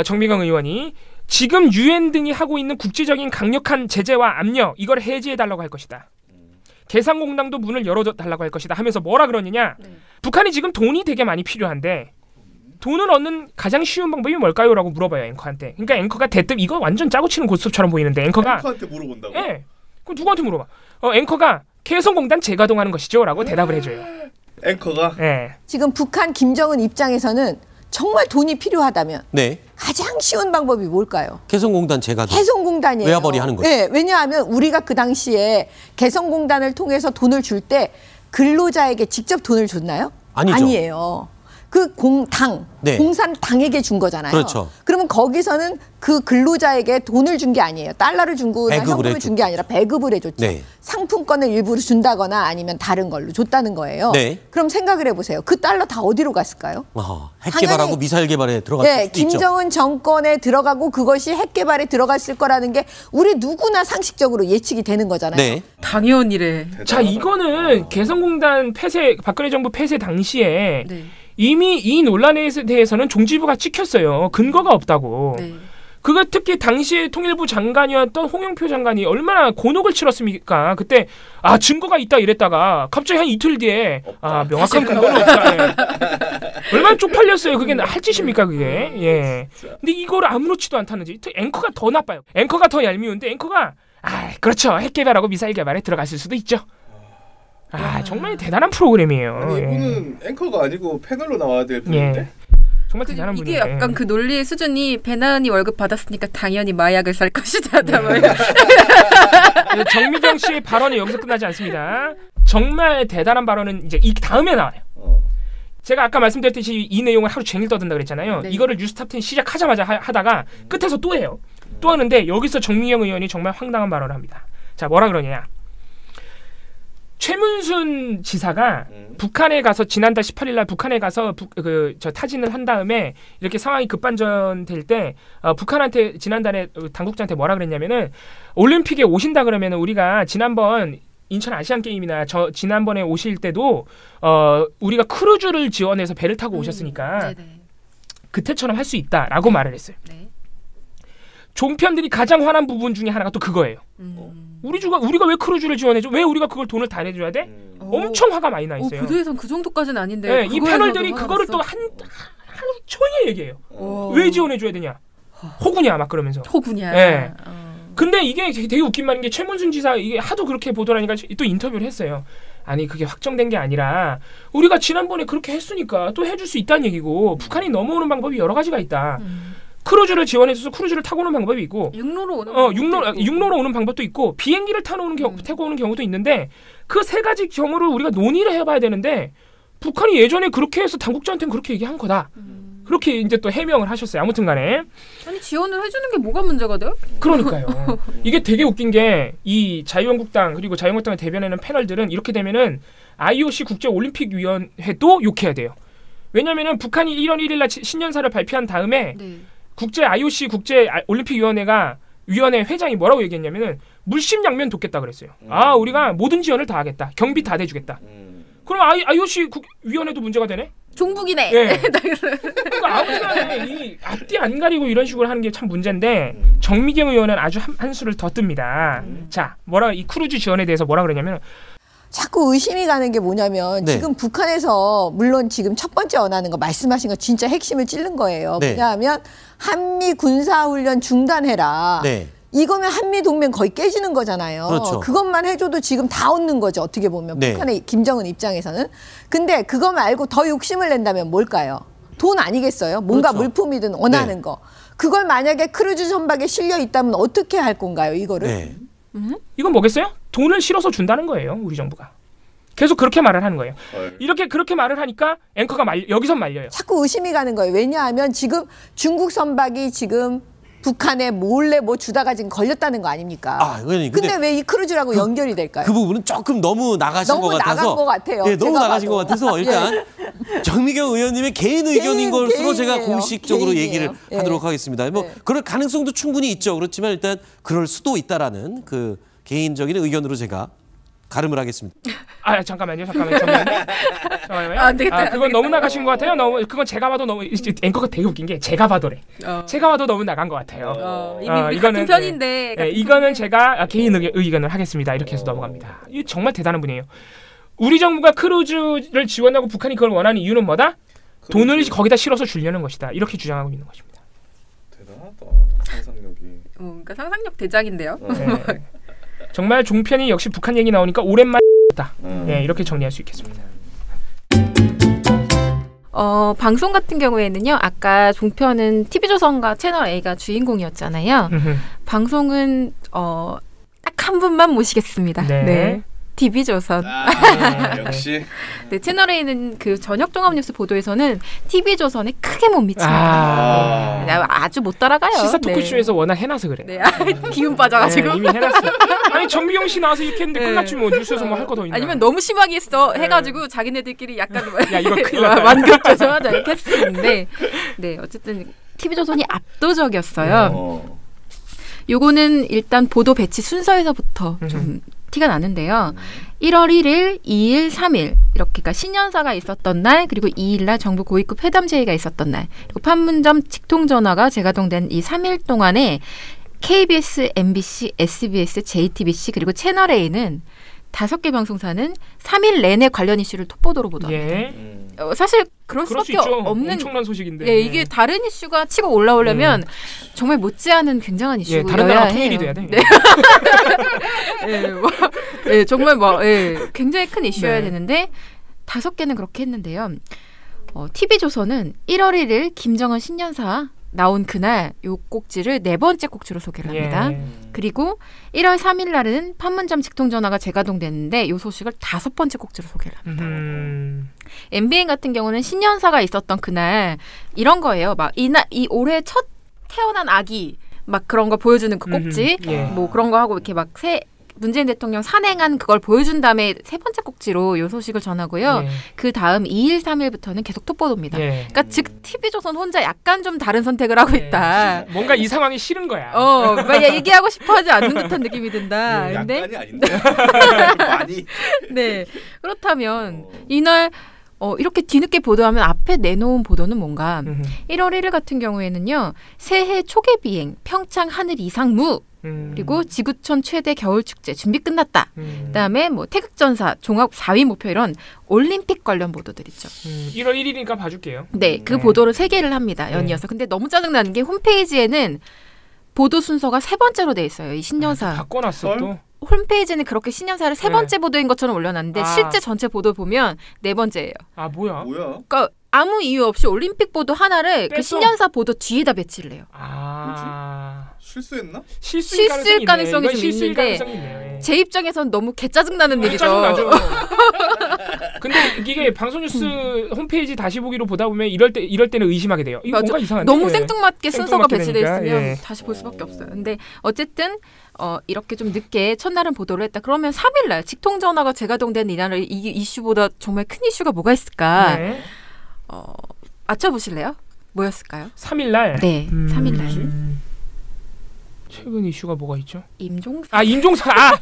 S2: 정미경 의원이 지금 유엔 등이 하고 있는 국제적인 강력한 제재와 압력 이걸 해제해달라고 할 것이다. 개성공단도 문을 열어달라고 할 것이다 하면서 뭐라 그러느냐. 북한이 지금 돈이 되게 많이 필요한데 돈을 얻는 가장 쉬운 방법이 뭘까요? 라고 물어봐요, 앵커한테. 그러니까 앵커가 대뜸 이거 완전 짜고 치는 고스톱처럼 보이는데 앵커한테
S5: 물어본다고?
S2: 예. 그럼 누구한테 물어봐? 앵커가 개성공단 재가동하는 것이죠? 라고 대답을 해줘요.
S5: 앵커가?
S2: 예.
S13: 지금 북한 김정은 입장에서는 정말 돈이 필요하다면 가장 쉬운 방법이 뭘까요?
S14: 개성공단 재가동.
S13: 개성공단이에요.
S14: 외화벌이 하는 거죠.
S13: 네, 왜냐하면 우리가 그 당시에 개성공단을 통해서 돈을 줄 때 근로자에게 직접 돈을 줬나요?
S14: 아니죠.
S13: 아니에요. 그 공산 당에게 준 거잖아요.
S14: 그렇죠.
S13: 그러면 거기서는 그 근로자에게 돈을 준 게 아니에요. 달러를 준 거나 현금을 준 게 아니라 배급을 해줬죠.
S14: 네.
S13: 상품권을 일부러 준다거나 아니면 다른 걸로 줬다는 거예요.
S14: 네.
S13: 그럼 생각을 해보세요. 그 달러 다 어디로 갔을까요?
S14: 핵 개발하고 미사일 개발에 들어갔을 수도 있죠.
S13: 김정은 정권에 들어가고 그것이 핵 개발에 들어갔을 거라는 게 우리 누구나 상식적으로 예측이 되는 거잖아요.
S14: 네.
S3: 당연이래.
S2: 자, 이거는 개성공단 폐쇄, 박근혜 정부 폐쇄 당시에 이미 이 논란에 대해서는 종지부가 찍혔어요. 근거가 없다고. 그거 특히 당시에 통일부 장관이었던 홍영표 장관이 얼마나 곤혹을 치렀습니까? 그때 증거가 있다 이랬다가 갑자기 한 이틀 뒤에 명확한 근거는 없다. 얼마나 쪽팔렸어요. 그게 할 짓입니까 그게. 예. 근데 이거를 아무렇지도 않다는지. 앵커가 더 나빠요. 앵커가 더 얄미운데 앵커가 그렇죠. 핵 개발하고 미사일 개발에 들어갔을 수도 있죠. 정말 대단한 프로그램이에요.
S5: 아니, 이분은 앵커가 아니고 패널로 나와야 될 분인데.
S2: 정말 대단한
S3: 이게
S2: 분이에요.
S3: 약간 그 논리의 수준이 배나은이 월급 받았으니까 당연히 마약을 살 것이다.
S2: 정미경 씨의 발언이 여기서 끝나지 않습니다. 정말 대단한 발언은 이제 이 다음에 나와요. 제가 아까 말씀드렸듯이 이 내용을 하루 종일 떠든다 그랬잖아요. 이거를 뉴스탑10 시작하자마자 하다가 끝에서 또 해요. 또 하는데 여기서 정미경 의원이 정말 황당한 발언을 합니다. 자, 뭐라 그러냐. 최문순 지사가 북한에 가서 지난달 18일 날 북한에 가서 타진을 한 다음에 이렇게 상황이 급반전될 때 북한한테 지난달에 당국자한테 뭐라 그랬냐면은 올림픽에 오신다 그러면은 우리가 지난번 인천 아시안 게임이나 지난번에 오실 때도 우리가 크루즈를 지원해서 배를 타고 오셨으니까 그때처럼 할 수 있다라고 말을 했어요. 종편들이 가장 화난 부분 중에 하나가 또 그거예요. 우리가 왜 크루즈를 지원해줘? 왜 우리가 그걸 돈을 다 내줘야 돼? 엄청 화가 많이 나 있어요.
S3: 보도에선 그 정도까지는 아닌데.
S2: 네, 이 패널들이 그거를 또 하루 종일 얘기해요. 왜 지원해줘야 되냐? 호구냐 막 그러면서.
S3: 호구냐.
S2: 네. 근데 이게 되게 웃긴 말인 게 최문순 지사 이게 하도 그렇게 보도를 하니까 또 인터뷰를 했어요. 아니 그게 확정된 게 아니라 우리가 지난번에 그렇게 했으니까 또 해줄 수 있다는 얘기고 북한이 넘어오는 방법이 여러 가지가 있다. 크루즈를 지원해줘서 크루즈를 타고 오는 방법이 있고
S3: 육로로 오는
S2: 육로로 오는 방법도 있고 비행기를 타고 오는 경우도 있는데 그 세 가지 경우를 우리가 논의를 해봐야 되는데 북한이 예전에 그렇게 해서 당국자한테는 그렇게 얘기한 거다. 그렇게 이제 또 해명을 하셨어요. 아무튼간에
S3: 아니 지원을 해주는 게 뭐가 문제가 돼요?
S2: 그러니까요. 이게 되게 웃긴 게 이 자유한국당 그리고 자유한국당을 대변하는 패널들은 이렇게 되면은 IOC 국제올림픽위원회도 욕해야 돼요. 왜냐면은 북한이 1월 1일 날 신년사를 발표한 다음에 IOC 국제올림픽위원회 회장이 뭐라고 얘기했냐면은 물심양면 돕겠다 그랬어요. 우리가 모든 지원을 다 하겠다. 경비 다 대주겠다. 그럼 IOC 위원회도 문제가 되네?
S3: 종북이네.
S2: 네. 그러니까 아무튼 이 앞뒤 안 가리고 이런 식으로 하는 게 참 문제인데 정미경 의원은 아주 한 수를 더 뜹니다. 자, 이 크루즈 지원에 대해서 뭐라 그러냐면
S13: 자꾸 의심이 가는 게 뭐냐면 지금 북한에서 물론 지금 첫 번째 원하는 거 말씀하신 거 진짜 핵심을 찌른 거예요. 왜냐하면 한미 군사훈련 중단해라. 이거면 한미 동맹 거의 깨지는 거잖아요.
S14: 그렇죠.
S13: 그것만 해줘도 지금 다 얻는 거죠. 어떻게 보면 북한의 김정은 입장에서는. 근데 그거 말고 더 욕심을 낸다면 뭘까요? 돈 아니겠어요? 뭔가 물품이든 원하는 거. 그걸 만약에 크루즈 선박에 실려 있다면 어떻게 할 건가요? 이거를?
S2: 이건 뭐겠어요? 돈을 실어서 준다는 거예요. 우리 정부가. 계속 그렇게 말을 하는 거예요. 그렇게 말을 하니까 앵커가 여기선 말려요.
S13: 자꾸 의심이 가는 거예요. 왜냐하면 지금 중국 선박이 지금 북한에 몰래 뭐 주다가 지금 걸렸다는 거 아닙니까? 근데 왜 이 크루즈라고 연결이 될까요?
S14: 그 부분은 조금 너무 나가신 것 같아서.
S13: 나간 것 같아요.
S14: 네, 너무 나가신 것 같아서 일단 정미경 의원님의 개인 의견인 것으로 제가 공식적으로 개인이에요. 얘기를 하도록 하겠습니다. 뭐 그럴 가능성도 충분히 있죠. 그렇지만 일단 그럴 수도 있다라는 그 개인적인 의견으로 제가 가름을 하겠습니다.
S2: 잠깐만요. 안 되겠다. 그건 너무 나가신 것 같아요. 그건 제가 봐도 너무 앵커가 되게 웃긴 게 제가 봐도래. 제가 봐도 너무 나간 것 같아요.
S3: 이미 같은 편인데.
S2: 이거는 제가 개인 의견을 하겠습니다. 이렇게 해서 넘어갑니다. 이 정말 대단한 분이에요. 우리 정부가 크루즈를 지원하고 북한이 그걸 원하는 이유는 뭐다? 돈을 거기다 실어서 주려는 것이다. 이렇게 주장하고 있는 것입니다.
S5: 대단하다. 상상력이.
S3: 그러니까 상상력 대작인데요.
S2: 정말 종편이 역시 북한 얘기 나오니까 오랜만이다. 이렇게 정리할 수 있겠습니다.
S3: 방송 같은 경우에는요. 아까 종편은 TV조선과 채널A가 주인공이었잖아요. 방송은 딱 한 분만 모시겠습니다. 네. TV조선.
S5: 역시.
S3: 네, 채널A는 그 저녁 종합 뉴스 보도에서는 TV조선에 크게 못 미칩니다. 네, 아주 못 따라가요.
S2: 시사 토크쇼에서 워낙 해놔서 그래.
S3: 네, 기운 빠져가지고.
S2: 네, 이미 해놨어. 아니 정미경 씨 나와서 이렇게 했는데 끝났지 뭐 뉴스에서 뭐 할 거 더 있나.
S3: 아니면 너무 심하게 했어 해가지고 자기네들끼리 약간
S2: 야 이거 큰일 났다.
S3: 완급 조정하자 이렇게 했었는데 네 어쨌든 TV조선이 압도적이었어요. 요거는 일단 보도 배치 순서에서부터 좀 티가 나는데요. 1월 1일, 2일, 3일 이렇게 그러니까 신년사가 있었던 날 그리고 2일 날 정부 고위급 회담 제의가 있었던 날 그리고 판문점 직통전화가 재가동된 이 3일 동안에 KBS, MBC, SBS, JTBC 그리고 채널A는 5개 방송사는 3일 내내 관련 이슈를 톱보도로 보도합니다.
S2: 예.
S3: 사실 그럴 수밖에 없는
S2: 엄청난 소식인데.
S3: 예, 이게 다른 이슈가 치고 올라오려면 정말 못지않은 굉장한 이슈여야
S2: 다른 나라
S3: 해요.
S2: 통일이 돼야 돼.
S3: 네. 정말 굉장히 큰 이슈여야 되는데 5개는 그렇게 했는데요. TV조선은 1월 1일 김정은 신년사 나온 그날 요 꼭지를 4번째 꼭지로 소개를 합니다. 그리고 1월 3일 날은 판문점 직통전화가 재가동됐는데 요 소식을 5번째 꼭지로 소개를 합니다. MBN 같은 경우는 신년사가 있었던 그날 이런 거예요. 막 이 올해 첫 태어난 아기 막 그런 거 보여주는 그 꼭지 뭐 그런 거 하고 이렇게 막 문재인 대통령 산행한 그걸 보여준 다음에 3번째 꼭지로 요 소식을 전하고요. 그 다음 2일, 3일부터는 계속 톱보도입니다. 그러니까 즉 TV조선 혼자 약간 좀 다른 선택을 하고 있다.
S2: 뭔가 이 상황이 싫은 거야.
S3: 막 얘기하고 싶어하지 않는 듯한 느낌이 든다. 근데
S5: 약간이 아닌데. 많이.
S3: 네. 그렇다면 이날 이렇게 뒤늦게 보도하면 앞에 내놓은 보도는 뭔가 1월 1일 같은 경우에는요. 새해 초계 비행 평창 하늘 이상무 그리고 지구촌 최대 겨울축제 준비 끝났다. 그다음에 뭐 태극전사 종합 4위 목표 이런 올림픽 관련 보도들 있죠.
S2: 1월 1일이니까 봐줄게요.
S3: 네, 그 보도를 3개를 합니다. 연이어서. 근데 너무 짜증나는 게 홈페이지에는 보도 순서가 3번째로 돼 있어요. 이 신년사.
S2: 바꿔놨어 또.
S3: 홈페이지는 그렇게 신년사를 3번째 보도인 것처럼 올려놨는데 실제 전체 보도 보면 4번째예요.
S2: 아 뭐야?
S3: 그러니까 아무 이유 없이 올림픽 보도 하나를 그 신년사 보도 뒤에다 배치를 해요.
S5: 실수했나?
S3: 실수일 가능성이 좀 있는데 제 입장에선 너무 개짜증나는 일이죠.
S2: 짜증나죠. 근데 이게 방송뉴스 홈페이지 다시 보기로 보다 보면 이럴 때는 의심하게 돼요. 이거 뭔가 이상한데.
S3: 너무 생뚱맞게 순서가 배치돼 있으면
S2: 예.
S3: 다시 볼 수밖에 없어요. 근데 어쨌든 이렇게 좀 늦게 첫날은 보도를 했다. 그러면 3일날 직통전화가 재가동된 이날을 이 이슈보다 정말 큰 이슈가 뭐가 있을까?
S2: 네.
S3: 맞춰보실래요? 뭐였을까요?
S2: 3일날?
S3: 네. 3일날.
S2: 최근 이슈가 뭐가 있죠?
S3: 임종사.
S2: 임종사.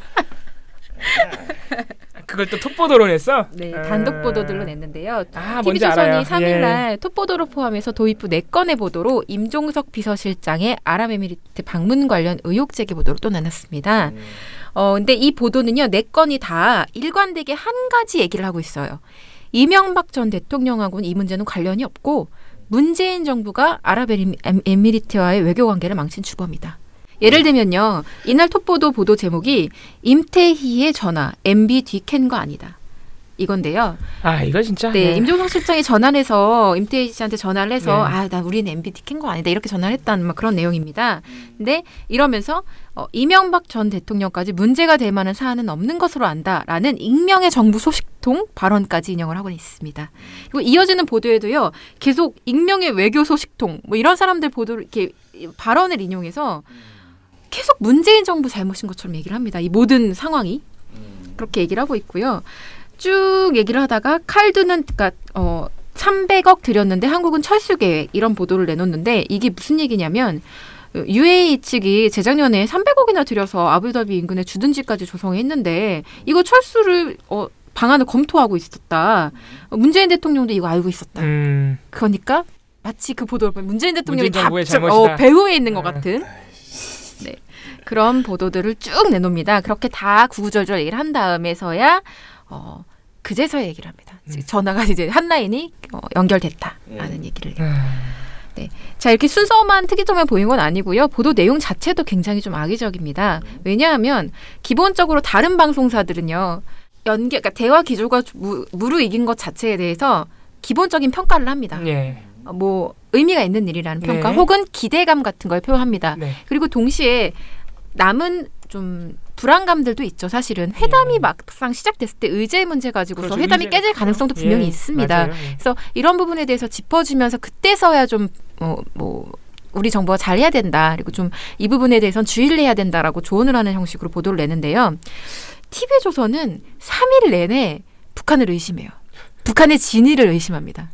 S2: 그걸 또 톱보도로 냈어?
S3: 네, 단독 보도들로 냈는데요.
S2: 뭔지 알아요.
S3: TV조선이 3일날 톱보도로 포함해서 도입부 4건의 보도로 임종석 비서실장의 아랍에미리트 방문 관련 의혹 제기 보도로 또 나눴습니다. 근데 이 보도는요, 4건이 다 일관되게 한 가지 얘기를 하고 있어요. 이명박 전 대통령하고는 이 문제는 관련이 없고 문재인 정부가 아랍에미리트와의 외교 관계를 망친 주범이다. 예를 들면요. 이날 톱보도 보도 제목이 임태희의 전화, MB 뒤캔 거 아니다. 이건데요.
S2: 이거 진짜.
S3: 네, 임종석 실장이 전화를 해서 임태희 씨한테 전화를 해서 우리는 MB 뒤캔 거 아니다. 이렇게 전화를 했다는 막 그런 내용입니다. 근데 이러면서 이명박 전 대통령까지 문제가 될 만한 사안은 없는 것으로 안다라는 익명의 정부 소식통 발언까지 인용을 하고 있습니다. 그리고 이어지는 보도에도요. 계속 익명의 외교 소식통 뭐 이런 사람들 보도를 이렇게 발언을 인용해서 계속 문재인 정부 잘못인 것처럼 얘기를 합니다. 이 모든 상황이 그렇게 얘기를 하고 있고요. 쭉 얘기를 하다가 칼두는 그러니까 300억 들였는데 한국은 철수 계획 이런 보도를 내놓는데 이게 무슨 얘기냐면 UAE 측이 재작년에 300억이나 들여서 아부다비 인근에 주둔지까지 조성했는데 이거 철수를 방안을 검토하고 있었다. 문재인 대통령도 이거 알고 있었다. 그러니까 마치 그 보도를 보면 문재인 대통령이 다 배후에 있는 것 같은 네, 그런 보도들을 쭉 내놓습니다. 그렇게 다 구구절절 얘기를 한 다음에서야 그제서야 얘기를 합니다. 전화가 이제 한 라인이 연결됐다라는 얘기를 해요. 네. 자, 이렇게 순서만 특이점을 보인 건 아니고요. 보도 내용 자체도 굉장히 좀 악의적입니다. 왜냐하면 기본적으로 다른 방송사들은요. 그러니까 대화 기조가 무르익은 것 자체에 대해서 기본적인 평가를 합니다. 뭐 의미가 있는 일이라는 평가 혹은 기대감 같은 걸 표합니다. 그리고 동시에 남은 좀 불안감들도 있죠. 사실은 회담이 막상 시작됐을 때 의제 문제 가지고서
S2: 그렇죠.
S3: 회담이 깨질 가능성도 분명히 있습니다.
S2: 맞아요.
S3: 그래서 이런 부분에 대해서 짚어주면서 그때서야 좀 우리 정부가 잘해야 된다. 그리고 좀 이 부분에 대해서는 주의를 해야 된다라고 조언을 하는 형식으로 보도를 내는데요. TV조선은 3일 내내 북한을 의심해요. 북한의 진위를 의심합니다.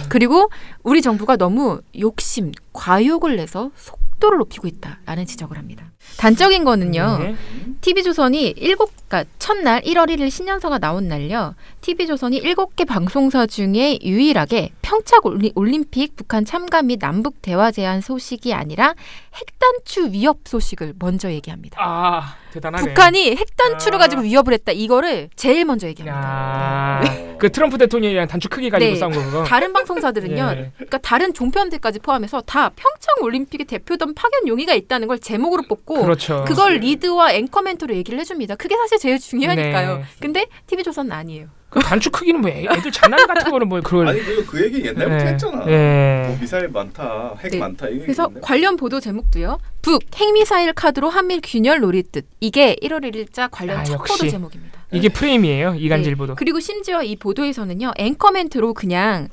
S3: 그리고 우리 정부가 너무 욕심, 과욕을 내서 속도를 높이고 있다라는 지적을 합니다. 단적인 거는요. TV조선이 그러니까 첫날 1월 1일 신년사가 나온 날요. TV조선이 7개 방송사 중에 유일하게 평창 올림픽 북한 참가 및 남북 대화 제한 소식이 아니라 핵단추 위협 소식을 먼저 얘기합니다.
S2: 아, 대단하네.
S3: 북한이 핵단추를 가지고 위협을 했다. 이거를 제일 먼저 얘기합니다.
S2: 그 트럼프 대통령이랑 단추 크기 가지고 싸운 거 그거.
S3: 다른 방송사들은요. 그러니까 다른 종편들까지 포함해서 다 평창 올림픽에 대표던 파견 용의가 있다는 걸 제목으로 뽑고
S2: 그렇죠.
S3: 그걸 리드와 앵커 멘트로 얘기를 해줍니다. 그게 사실 제일 중요하니까요.
S2: 네.
S3: 근데 TV조선은 아니에요.
S2: 그 단추 크기는 뭐 애들 장난 같은 거는 뭐 그걸
S5: 아니 그 얘기 옛날부터 했잖아. 뭐 미사일 많다, 핵 많다 이거.
S3: 그래서 관련 보도 제목도요. 북 핵미사일 카드로 한밀 균열 노리듯. 이게 1월 1일자 관련 첫 보도 제목입니다.
S2: 이게 프레임이에요. 이간질 보도.
S3: 그리고 심지어 이 보도에서는요. 앵커 멘트로 그냥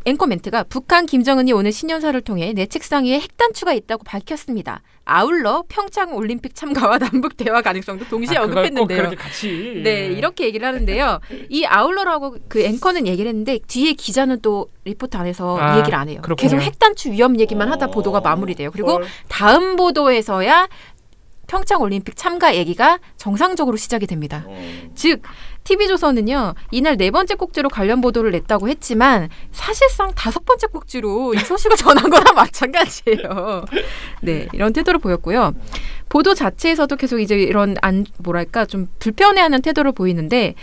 S3: 앵커 멘트가 북한 김정은이 오늘 신년사를 통해 내 책상 위에 핵단추가 있다고 밝혔습니다. 아울러 평창 올림픽 참가와 남북 대화 가능성도 동시에 언급했는데요.
S2: 그렇게 같이.
S3: 네, 이렇게 얘기를 하는데요. 이 아울러라고 그 앵커는 얘기를 했는데 뒤에 기자는 또 리포트 안에서 이 얘기를 안 해요.
S2: 그렇군요.
S3: 계속 핵단추 위험 얘기만 하다 보도가 마무리돼요. 그리고 다음 보도에서야 평창 올림픽 참가 얘기가 정상적으로 시작이 됩니다. 즉 TV조선은요. 이날 4번째 꼭지로 관련 보도를 냈다고 했지만 사실상 5번째 꼭지로 이 소식을 전한 거나 마찬가지예요. 네, 이런 태도를 보였고요. 보도 자체에서도 계속 이제 이런 좀 불편해하는 태도를 보이는데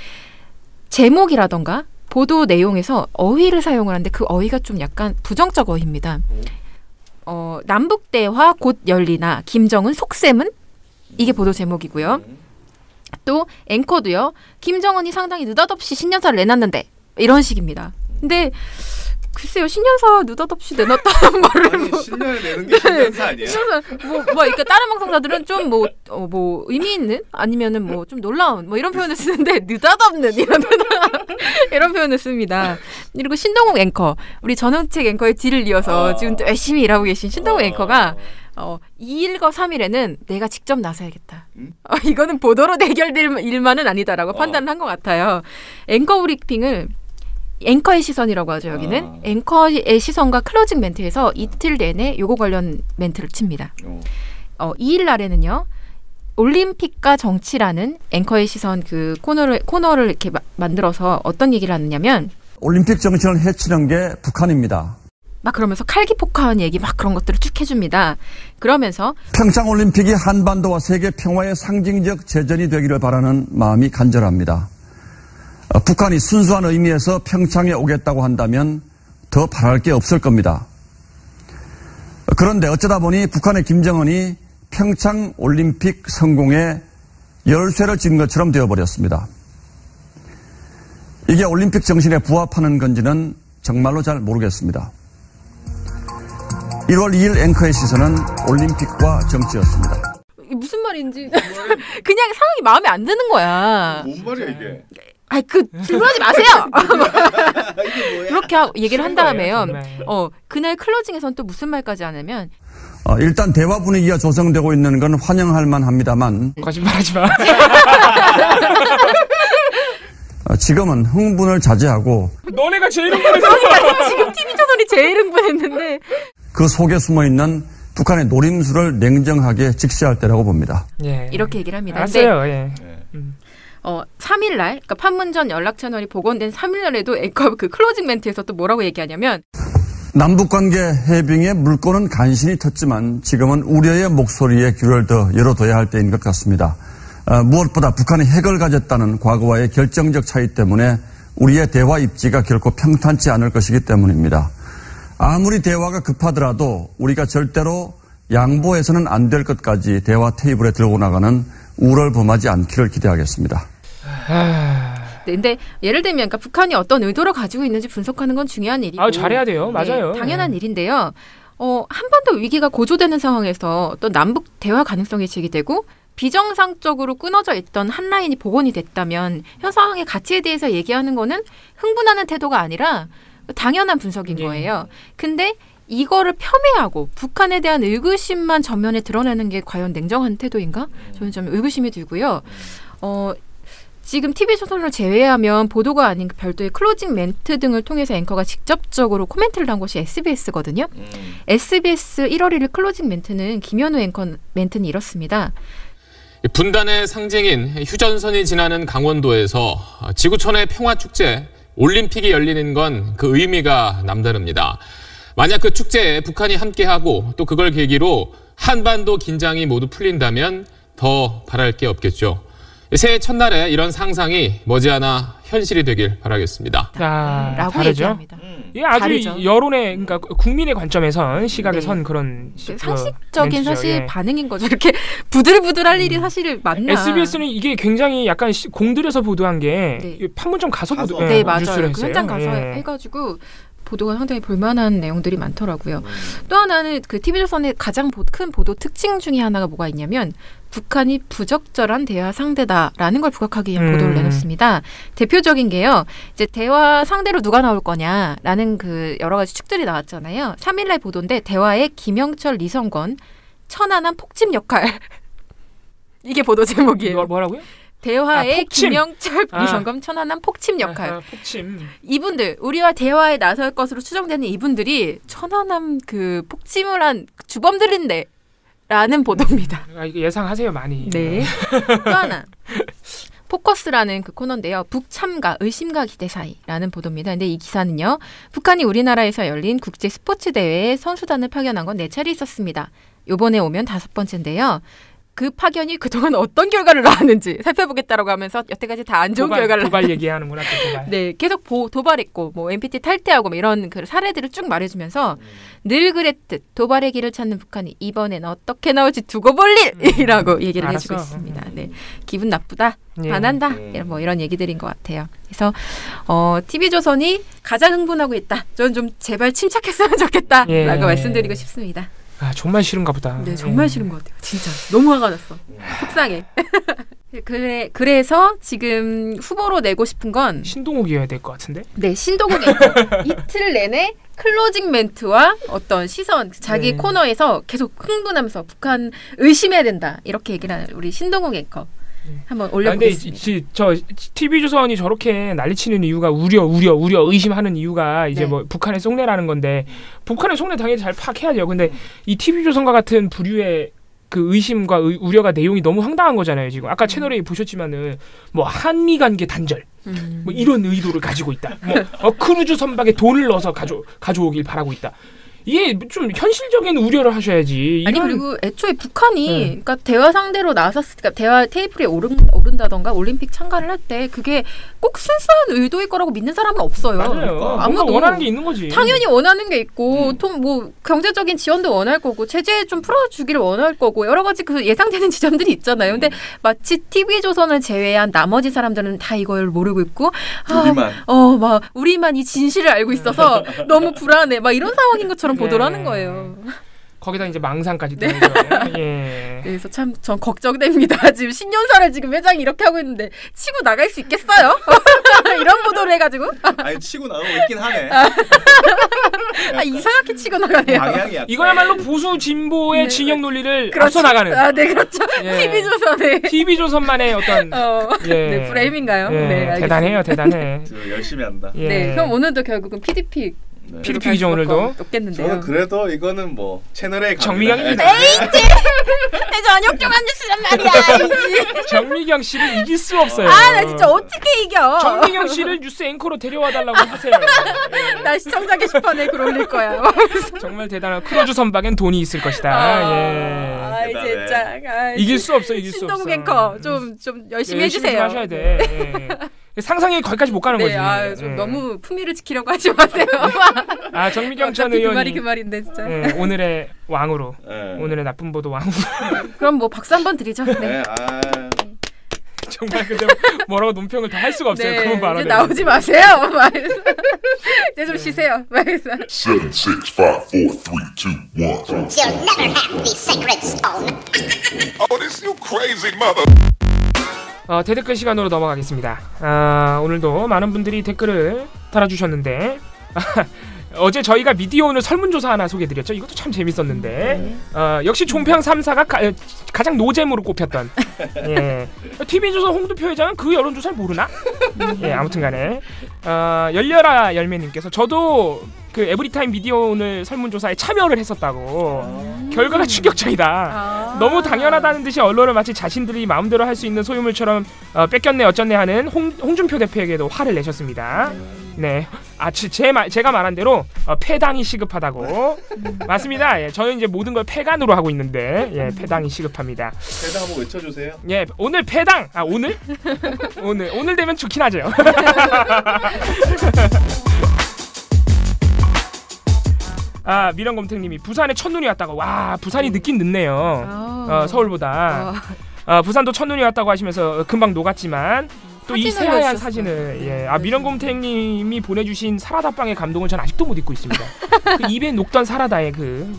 S3: 제목이라던가 보도 내용에서 어휘를 사용을 하는데 그 어휘가 좀 약간 부정적 어휘입니다. 남북 대화 곧 열리나 김정은 속셈은? 이게 보도 제목이고요. 또 앵커도요. 김정은이 상당히 느닷없이 신년사를 내놨는데 이런 식입니다. 근데 글쎄요. 신년사 느닷없이 내놨다는 말을
S5: 신년을 내는 게 신년사 아니에요?
S3: 그러니까 다른 방송사들은 좀 의미 있는 아니면은 뭐 좀 놀라운 뭐 이런 표현을 쓰는데 느닷없는 이런 표현을 씁니다. 그리고 신동욱 앵커, 우리 전원책 앵커의 뒤를 이어서 지금 열심히 일하고 계신 신동욱 앵커가 2일과 3일에는 내가 직접 나서야겠다. 이거는 보도로 대결될 일만은 아니다라고 판단을 한 것 같아요. 앵커 브리핑을 앵커의 시선이라고 하죠. 여기는 앵커의 시선과 클로징 멘트에서 이틀 내내 요거 관련 멘트를 칩니다. 2일 날에는요. 올림픽과 정치라는 앵커의 시선 그 코너를 이렇게 만들어서 어떤 얘기를 하느냐면
S15: 올림픽 정신을 해치는 게 북한입니다.
S3: 막 그러면서 칼기폭파한 얘기 막 그런 것들을 쭉 해줍니다. 그러면서
S15: 평창 올림픽이 한반도와 세계 평화의 상징적 재전이 되기를 바라는 마음이 간절합니다. 북한이 순수한 의미에서 평창에 오겠다고 한다면 더 바랄 게 없을 겁니다. 그런데 어쩌다 보니 북한의 김정은이 평창 올림픽 성공에 열쇠를 쥔 것처럼 되어버렸습니다. 이게 올림픽 정신에 부합하는 건지는 정말로 잘 모르겠습니다. 1월 2일 앵커의 시선은 올림픽과 정치였습니다.
S3: 무슨 말인지 그냥 상황이 마음에 안 드는 거야.
S5: 뭔 말이야 이게?
S3: 질문하지 마세요. 그렇게 얘기를 한 다음에요. 그날 클로징에서는 또 무슨 말까지 하냐면
S15: 일단 대화 분위기가 조성되고 있는 건 환영할 만합니다만
S2: 거짓말하지 마.
S15: 지금은 흥분을 자제하고
S2: 너네가 제일 흥분했어.
S3: 그러니까 지금 TV조선이 제일 흥분했는데
S15: 그 속에 숨어있는 북한의 노림수를 냉정하게 직시할 때라고 봅니다.
S3: 이렇게 얘기를 합니다.
S2: 알았어요.
S3: 3일날 그러니까 판문점 연락채널이 복원된 3일날에도 앵커 그 클로징 멘트에서 또 뭐라고 얘기하냐면
S15: 남북관계 해빙에 물꼬는 간신히 텄지만 지금은 우려의 목소리에 귀를 더 열어둬야 할 때인 것 같습니다. 무엇보다 북한이 핵을 가졌다는 과거와의 결정적 차이 때문에 우리의 대화 입지가 결코 평탄치 않을 것이기 때문입니다. 아무리 대화가 급하더라도 우리가 절대로 양보해서는 안 될 것까지 대화 테이블에 들고 나가는 우를 범하지 않기를 기대하겠습니다.
S3: 근데 예를 들면 그러니까 북한이 어떤 의도를 가지고 있는지 분석하는 건 중요한 일이고
S2: 잘해야 돼요. 맞아요.
S3: 당연한 일인데요. 한반도 위기가 고조되는 상황에서 어떤 남북 대화 가능성이 제기되고 비정상적으로 끊어져 있던 한 라인이 복원이 됐다면 현상의 가치에 대해서 얘기하는 거는 흥분하는 태도가 아니라 당연한 분석인 거예요. 근데 이거를 폄훼하고 북한에 대한 의구심만 전면에 드러내는 게 과연 냉정한 태도인가? 저는 좀 의구심이 들고요. 지금 TV조선을 제외하면 보도가 아닌 별도의 클로징 멘트 등을 통해서 앵커가 직접적으로 코멘트를 한 곳이 SBS거든요. SBS 1월 1일 클로징 멘트는 김현우 앵커 멘트는 이렇습니다.
S16: 분단의 상징인 휴전선이 지나는 강원도에서 지구촌의 평화축제 올림픽이 열리는 건 그 의미가 남다릅니다. 만약 그 축제에 북한이 함께하고 또 그걸 계기로 한반도 긴장이 모두 풀린다면 더 바랄 게 없겠죠. 새해 첫날에 이런 상상이 머지않아 현실이 되길 바라겠습니다.
S2: 라고 다르죠? 얘기합니다. 이게 아주 다르죠. 여론의 그러니까 국민의 관점에선 시각에선 그런
S3: 상식적인 사실 반응인 거죠. 이렇게 부들부들할 일이 사실 맞나?
S2: SBS는 이게 굉장히 약간 공들여서 보도한 게 판문점 가서 보도
S3: 네, 맞아요.
S2: 뉴스를
S3: 그
S2: 했어요.
S3: 현장 가서 해가지고 보도가 상당히 볼만한 내용들이 많더라고요. 또 하나는 그 TV조선의 가장 큰 보도 특징 중에 하나가 뭐가 있냐면 북한이 부적절한 대화 상대다라는 걸 부각하기 위한 보도를 내놓습니다. 대표적인 게요. 이제 대화 상대로 누가 나올 거냐라는 그 여러 가지 축들이 나왔잖아요. 3일날 보도인데 대화에 김영철, 리성건, 천안함 폭침 역할. 이게 보도 제목이에요.
S2: 뭐라고요?
S3: 대화의 김영철, 리성건, 천안함 폭침 역할.
S2: 폭침.
S3: 이분들 우리와 대화에 나설 것으로 추정되는 이분들이 천안함 그 폭침을 한 주범들인데 라는 보도입니다.
S2: 이거 예상하세요 많이.
S3: 네. 또 하나. 포커스라는 그 코너인데요. 북참가 의심과 기대 사이라는 보도입니다. 근데 이 기사는요. 북한이 우리나라에서 열린 국제 스포츠 대회에 선수단을 파견한 건 4차례 있었습니다. 요번에 오면 5번째인데요. 그 파견이 그동안 어떤 결과를 낳았는지 살펴보겠다라고 하면서 여태까지 다 안 좋은 결과를
S2: 도발 얘기하는구나. 도발.
S3: 네, 계속 도발했고 뭐 MPT 탈퇴하고 뭐 이런 그 사례들을 쭉 말해주면서 늘 그랬듯 도발의 길을 찾는 북한이 이번엔 어떻게 나올지 두고 볼 일이라고 얘기를 해주고 있습니다. 네, 기분 나쁘다, 반한다, 뭐 이런 얘기들인 것 같아요. 그래서 TV조선이 가장 흥분하고 있다. 저는 좀 제발 침착했으면 좋겠다라고 말씀드리고 싶습니다.
S2: 정말 싫은가 보다.
S3: 네, 정말 싫은 것 같아요. 진짜 너무 화가 났어. 속상해. 그래서 지금 후보로 내고 싶은 건
S2: 신동욱이어야 될 것 같은데.
S3: 네, 신동욱이 이틀 내내 클로징 멘트와 어떤 시선, 자기 코너에서 계속 흥분하면서 북한 의심해야 된다 이렇게 얘기를 하는 우리 신동욱 앵커. 한번 올려보겠습니다.
S2: 근데 저 TV조선이 저렇게 난리치는 이유가 우려 의심하는 이유가 이제 뭐 북한의 속내라는 건데 북한의 속내 당연히 잘 파악해야죠. 근데 이 TV조선과 같은 부류의 그 의심과 우려가 내용이 너무 황당한 거잖아요. 지금 아까 채널A 보셨지만은 뭐 한미 관계 단절 뭐 이런 의도를 가지고 있다. 뭐 크루즈 선박에 돈을 넣어서 가져오길 바라고 있다. 이게 좀 현실적인 우려를 하셔야지.
S3: 아니 그리고 애초에 북한이 그러니까 대화 상대로 나섰으니까 대화 테이블에 오른다던가 올림픽 참가를 할 때 그게 꼭 순수한 의도일 거라고 믿는 사람은 없어요.
S2: 맞아요. 아무도 원하는 게 있는 거지.
S3: 당연히 원하는 게 있고 또 뭐 경제적인 지원도 원할 거고 제재 좀 풀어주기를 원할 거고 여러 가지 그 예상되는 지점들이 있잖아요. 근데 마치 TV조선을 제외한 나머지 사람들은 다 이걸 모르고 있고 막 우리만 이 진실을 알고 있어서 너무 불안해 막 이런 상황인 것처럼 보도를 하는 거예요.
S2: 거기다 이제 망상까지 또 예.
S3: 그래서 참 전 걱정됩니다. 지금 신년사를 지금 회장이 이렇게 하고 있는데 치고 나갈 수 있겠어요? 이런 보도를 해가지고.
S5: 아니 치고 나가고 있긴 하네.
S3: 이상하게 치고 나가네요.
S2: 이거야말로 보수 진보의 진영 논리를 앞서 나가는.
S3: 네, 그렇죠. TV조선의
S2: TV조선만의 어떤
S3: 네, 프레임인가요? 네,
S2: 대단해요, 대단해.
S5: 열심히 한다.
S3: 네, 그럼 오늘도 결국은 PDP.
S2: PDP죠 오늘도.
S3: 높겠는데요.
S5: 저는 그래도 이거는 뭐 채널에
S2: 정미경입니다.
S3: 에이지 전역종한 뉴스란 말이야.
S2: 정미경 씨를 이길 수 없어요.
S3: 나 진짜 어떻게 이겨?
S2: 정미경 씨를 뉴스 앵커로 데려와 달라고 하세요.
S3: 나 시청자 게시판에 글 올릴 거야.
S2: 정말 대단한 크루즈 선박엔 돈이 있을 것이다.
S3: 진짜
S2: 이길 수 없어, 이길 수 없어.
S3: 신동욱 앵커 좀 열심히 해주세요.
S2: 열심히 하셔야 돼. 상상이 거기까지 못 가는 거지.
S3: 좀 너무 품위를 지키려고 하지 마세요.
S2: 정미경 전 의원이
S3: 그 말인데 진짜.
S2: 오늘의 왕으로, 오늘의 나쁜 보도 왕으로.
S3: 그럼 뭐 박수 한번 드리죠. 네.
S2: 정말 근데 뭐라고 논평을 다 할 수가 없어요.
S3: 네,
S2: 그분 발언에.
S3: 이제 나오지 마세요. 이제 좀 쉬세요.
S17: 7, 6, 5, 4, 3, 2, 1.
S18: You'll never have the sacred stone.
S17: Oh, this you crazy mother.
S2: 대댓글 시간으로 넘어가겠습니다. 오늘도 많은 분들이 댓글을 달아주셨는데 어제 저희가 미디어오늘 설문조사 하나 소개해드렸죠. 이것도 참 재밌었는데 역시 종평 3사가 가장 노잼으로 꼽혔던 예. TV조선 홍두표 회장은 그 여론조사를 모르나? 예, 아무튼간에 열려라 열매님께서 저도 그 에브리타임 미디어오늘 설문조사에 참여를 했었다고 결과가 충격적이다. 너무 당연하다는 듯이 언론을 마치 자신들이 마음대로 할 수 있는 소유물처럼 뺏겼네 어쩌네 하는 홍준표 대표에게도 화를 내셨습니다. 네, 제가 말한 대로 패당이 시급하다고. 맞습니다. 예, 저는 이제 모든 걸 패간으로 하고 있는데 예, 패당이 시급합니다.
S5: 패당 한번 외쳐주세요.
S2: 예, 오늘 패당. 오늘? 오늘 되면 좋긴 하죠. 미련검택님이 부산에 첫눈이 왔다고. 와, 부산이 늦긴 늦네요. 서울보다. 부산도 첫눈이 왔다고 하시면서 금방 녹았지만 또 이 새하얀 사진을 미련검택님이 보내주신 사라다빵의 감동을 전 아직도 못 잊고 있습니다. 그 입에 녹던 사라다의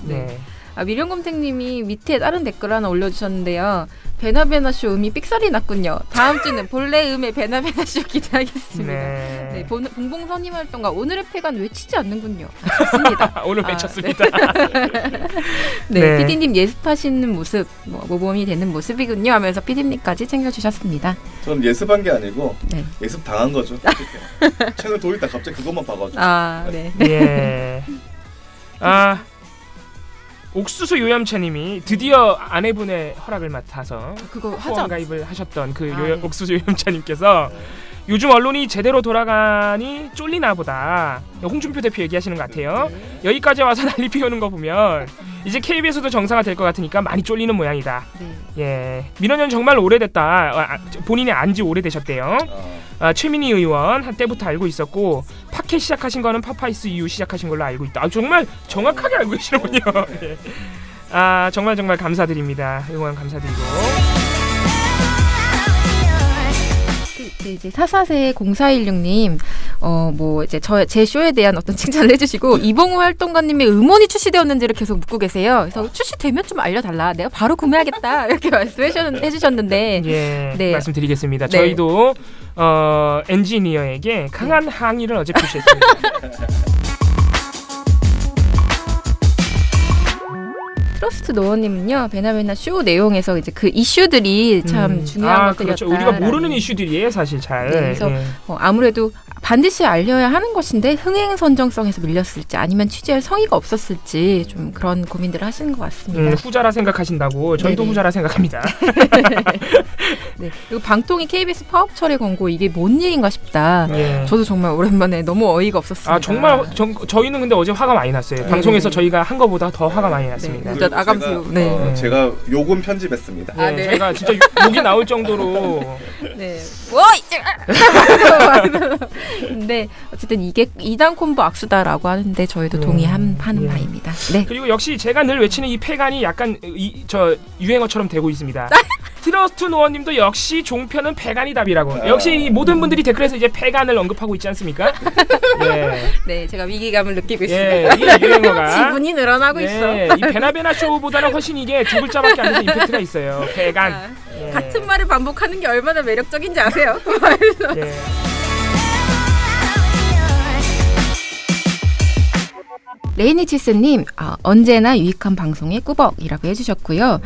S2: 네.
S3: 미련검택님이 밑에 다른 댓글 하나 올려주셨는데요. 베나베나쇼 음이 삑사리 났군요. 다음 주는 본래 음의 베나베나쇼 기대하겠습니다. 네, 봉봉선임 활동가 오늘의 패간 외치지 않는군요. 좋습니다.
S2: 오늘 외쳤습니다.
S3: 네, PD님 예습하시는 모습 모범이 되는 모습이군요 하면서 PD님까지 챙겨주셨습니다.
S5: 전 예습한 게 아니고 예습 당한 거죠. 채널 돌리다 갑자기 그것만 봐가지고.
S3: 네.
S2: 예. 옥수수 요염차님이 드디어 아내분의 허락을 맡아서
S3: 그거
S2: 후원 가입을 하셨던 옥수수 요염차님께서 요즘 언론이 제대로 돌아가니 쫄리나 보다. 홍준표 대표 얘기하시는 것 같아요. 여기까지 와서 난리 피우는 거 보면 이제 KBS도 정상화 될 것 같으니까 많이 쫄리는 모양이다. 예, 민원연 정말 오래됐다. 본인이 안지 오래되셨대요. 최민희 의원 한때부터 알고 있었고 팟캐 시작하신 거는 파파이스 이후 시작하신 걸로 알고 있다. 정말 정확하게 알고 계시는군요. 예. 정말 감사드립니다. 응원 감사드리고.
S3: 네, 이제 444의 0416님 이제 제 쇼에 대한 어떤 칭찬을 해주시고 이봉우 활동가님의 음원이 출시되었는지를 계속 묻고 계세요. 그래서 출시되면 좀 알려달라. 내가 바로 구매하겠다. 이렇게 말씀해주셨는데
S2: 네, 말씀드리겠습니다. 저희도 엔지니어에게 강한 항의를 어제 표시했습니다.
S3: 트러스트 노원님은요, 베나베나 쇼 내용에서 이제 그 이슈들이 참 중요한 것들이었다.
S2: 그렇죠. 우리가 모르는 이슈들이에요, 사실 잘.
S3: 네, 그래서 아무래도 반드시 알려야 하는 것인데 흥행 선정성에서 밀렸을지 아니면 취재할 성의가 없었을지 좀 그런 고민들을 하시는 것 같습니다.
S2: 후자라 생각하신다고 저희도 후자라 생각합니다.
S3: 네. 그리고 방통위 KBS 파업 철회 권고 이게 뭔 얘기인가 싶다. 저도 정말 오랜만에 너무 어이가 없었습니다.
S2: 정말 저희는 근데 어제 화가 많이 났어요. 방송에서 저희가 한 것보다 더 화가 많이 났습니다.
S3: 아감수.
S5: 제가 요금 편집했습니다.
S2: 제가 진짜 욕이 나올 정도로.
S3: 네. 근데 어쨌든 이게 2단 콤보 악수다라고 하는데 저희도 동의하는 바입니다. 네.
S2: 그리고 역시 제가 늘 외치는 이 패간이 약간 유행어처럼 되고 있습니다. 트러스트 노원님도 역시 종편은 패간이 답이라고. 역시 이 모든 분들이 댓글에서 이제 패간을 언급하고 있지 않습니까?
S3: 네, 제가 위기감을 느끼고 있습니다.
S2: 이 유행어가
S3: 지분이 늘어나고 있어.
S2: 이 베나베나 쇼보다는 훨씬 이게 두 글자밖에 안 돼서 임팩트가 있어요. 패간.
S3: 같은 말을 반복하는 게 얼마나 매력적인지 아세요? 레이니치스님 언제나 유익한 방송의 꾸벅이라고 해주셨고요.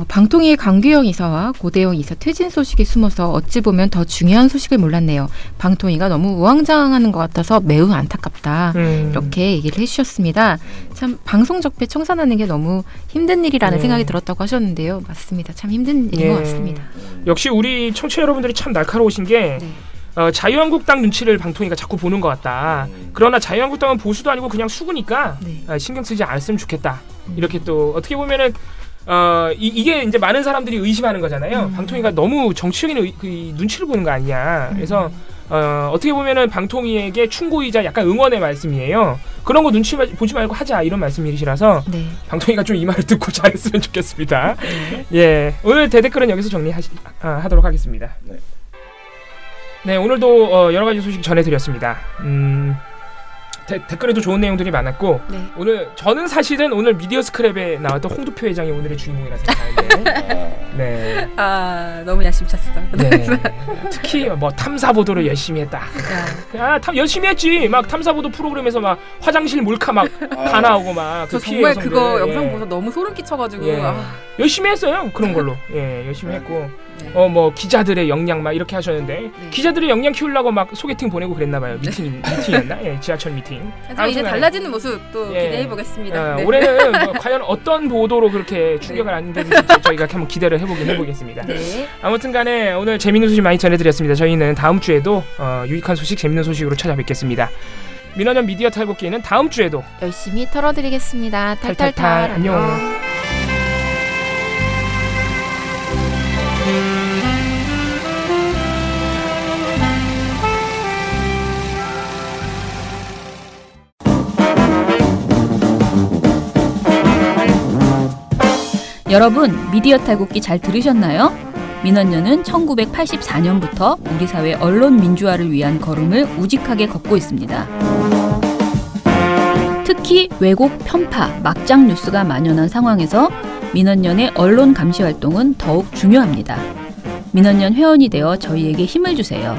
S3: 방통위의 강규영 이사와 고대영 이사 퇴진 소식이 숨어서 어찌 보면 더 중요한 소식을 몰랐네요. 방통위가 너무 우왕좌왕하는 것 같아서 매우 안타깝다. 이렇게 얘기를 해주셨습니다. 참 방송 적폐 청산하는 게 너무 힘든 일이라는 생각이 들었다고 하셨는데요. 맞습니다. 참 힘든 일인 것 같습니다.
S2: 역시 우리 청취자 여러분들이 참 날카로우신 게 자유한국당 눈치를 방통위가 자꾸 보는 것 같다. 그러나 자유한국당은 보수도 아니고 그냥 수구니까 신경 쓰지 않았으면 좋겠다. 이렇게 또 어떻게 보면은 이게 이제 많은 사람들이 의심하는 거잖아요. 방통위가 너무 정치적인 눈치를 보는 거 아니냐. 그래서 어떻게 보면은 방통위에게 충고이자 약간 응원의 말씀이에요. 그런 거 눈치 보지 말고 하자 이런 말씀이시라서 방통위가 좀 이 말을 듣고 잘했으면 좋겠습니다. 예, 오늘 대댓글은 여기서 정리하도록 하겠습니다. 네, 오늘도 여러 가지 소식 전해드렸습니다. 댓글에도 좋은 내용들이 많았고 오늘 저는 사실은 오늘 미디어 스크랩에 나왔던 홍두표 회장이 오늘의 주인공이라 생각하는데 네.
S3: 아 너무 야심찼어.
S2: 네. 특히 뭐 탐사 보도를 열심히 했다. 열심히 했지. 막 탐사 보도 프로그램에서 막 화장실 몰카 막 다 나오고 막
S3: 저 정말 그거 영상 보서 너무 소름 끼쳐가지고
S2: 열심히 했어요. 그런 걸로 열심히 했고 뭐 기자들의 역량 막 이렇게 하셨는데 기자들의 역량 키우려고 막 소개팅 보내고 그랬나봐요. 미팅이었나? 지하철 미팅.
S3: 이제 달라지는 모습 또 기대해 보겠습니다.
S2: 올해는 뭐 과연 어떤 보도로 그렇게 충격을 안겨줄지 저희가 한번 기대를 해보겠습니다. 아무튼간에 오늘 재밌는 소식 많이 전해드렸습니다. 저희는 다음 주에도 유익한 소식, 재밌는 소식으로 찾아뵙겠습니다. 민원연 미디어 탈곡기는 다음 주에도
S3: 열심히 털어드리겠습니다. 탈탈탈.
S2: 안녕.
S4: 여러분, 미디어 탈곡기 잘 들으셨나요? 민원연은 1984년부터 우리 사회 언론 민주화를 위한 걸음을 우직하게 걷고 있습니다. 특히 왜곡, 편파, 막장 뉴스가 만연한 상황에서 민원연의 언론 감시 활동은 더욱 중요합니다. 민원연 회원이 되어 저희에게 힘을 주세요.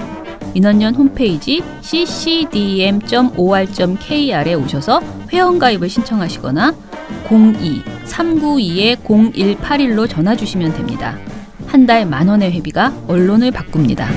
S4: 민원연 홈페이지 ccdm.or.kr에 오셔서 회원가입을 신청하시거나 02-392-0181로 전화 주시면 됩니다. 한 달 10,000원의 회비가 언론을 바꿉니다.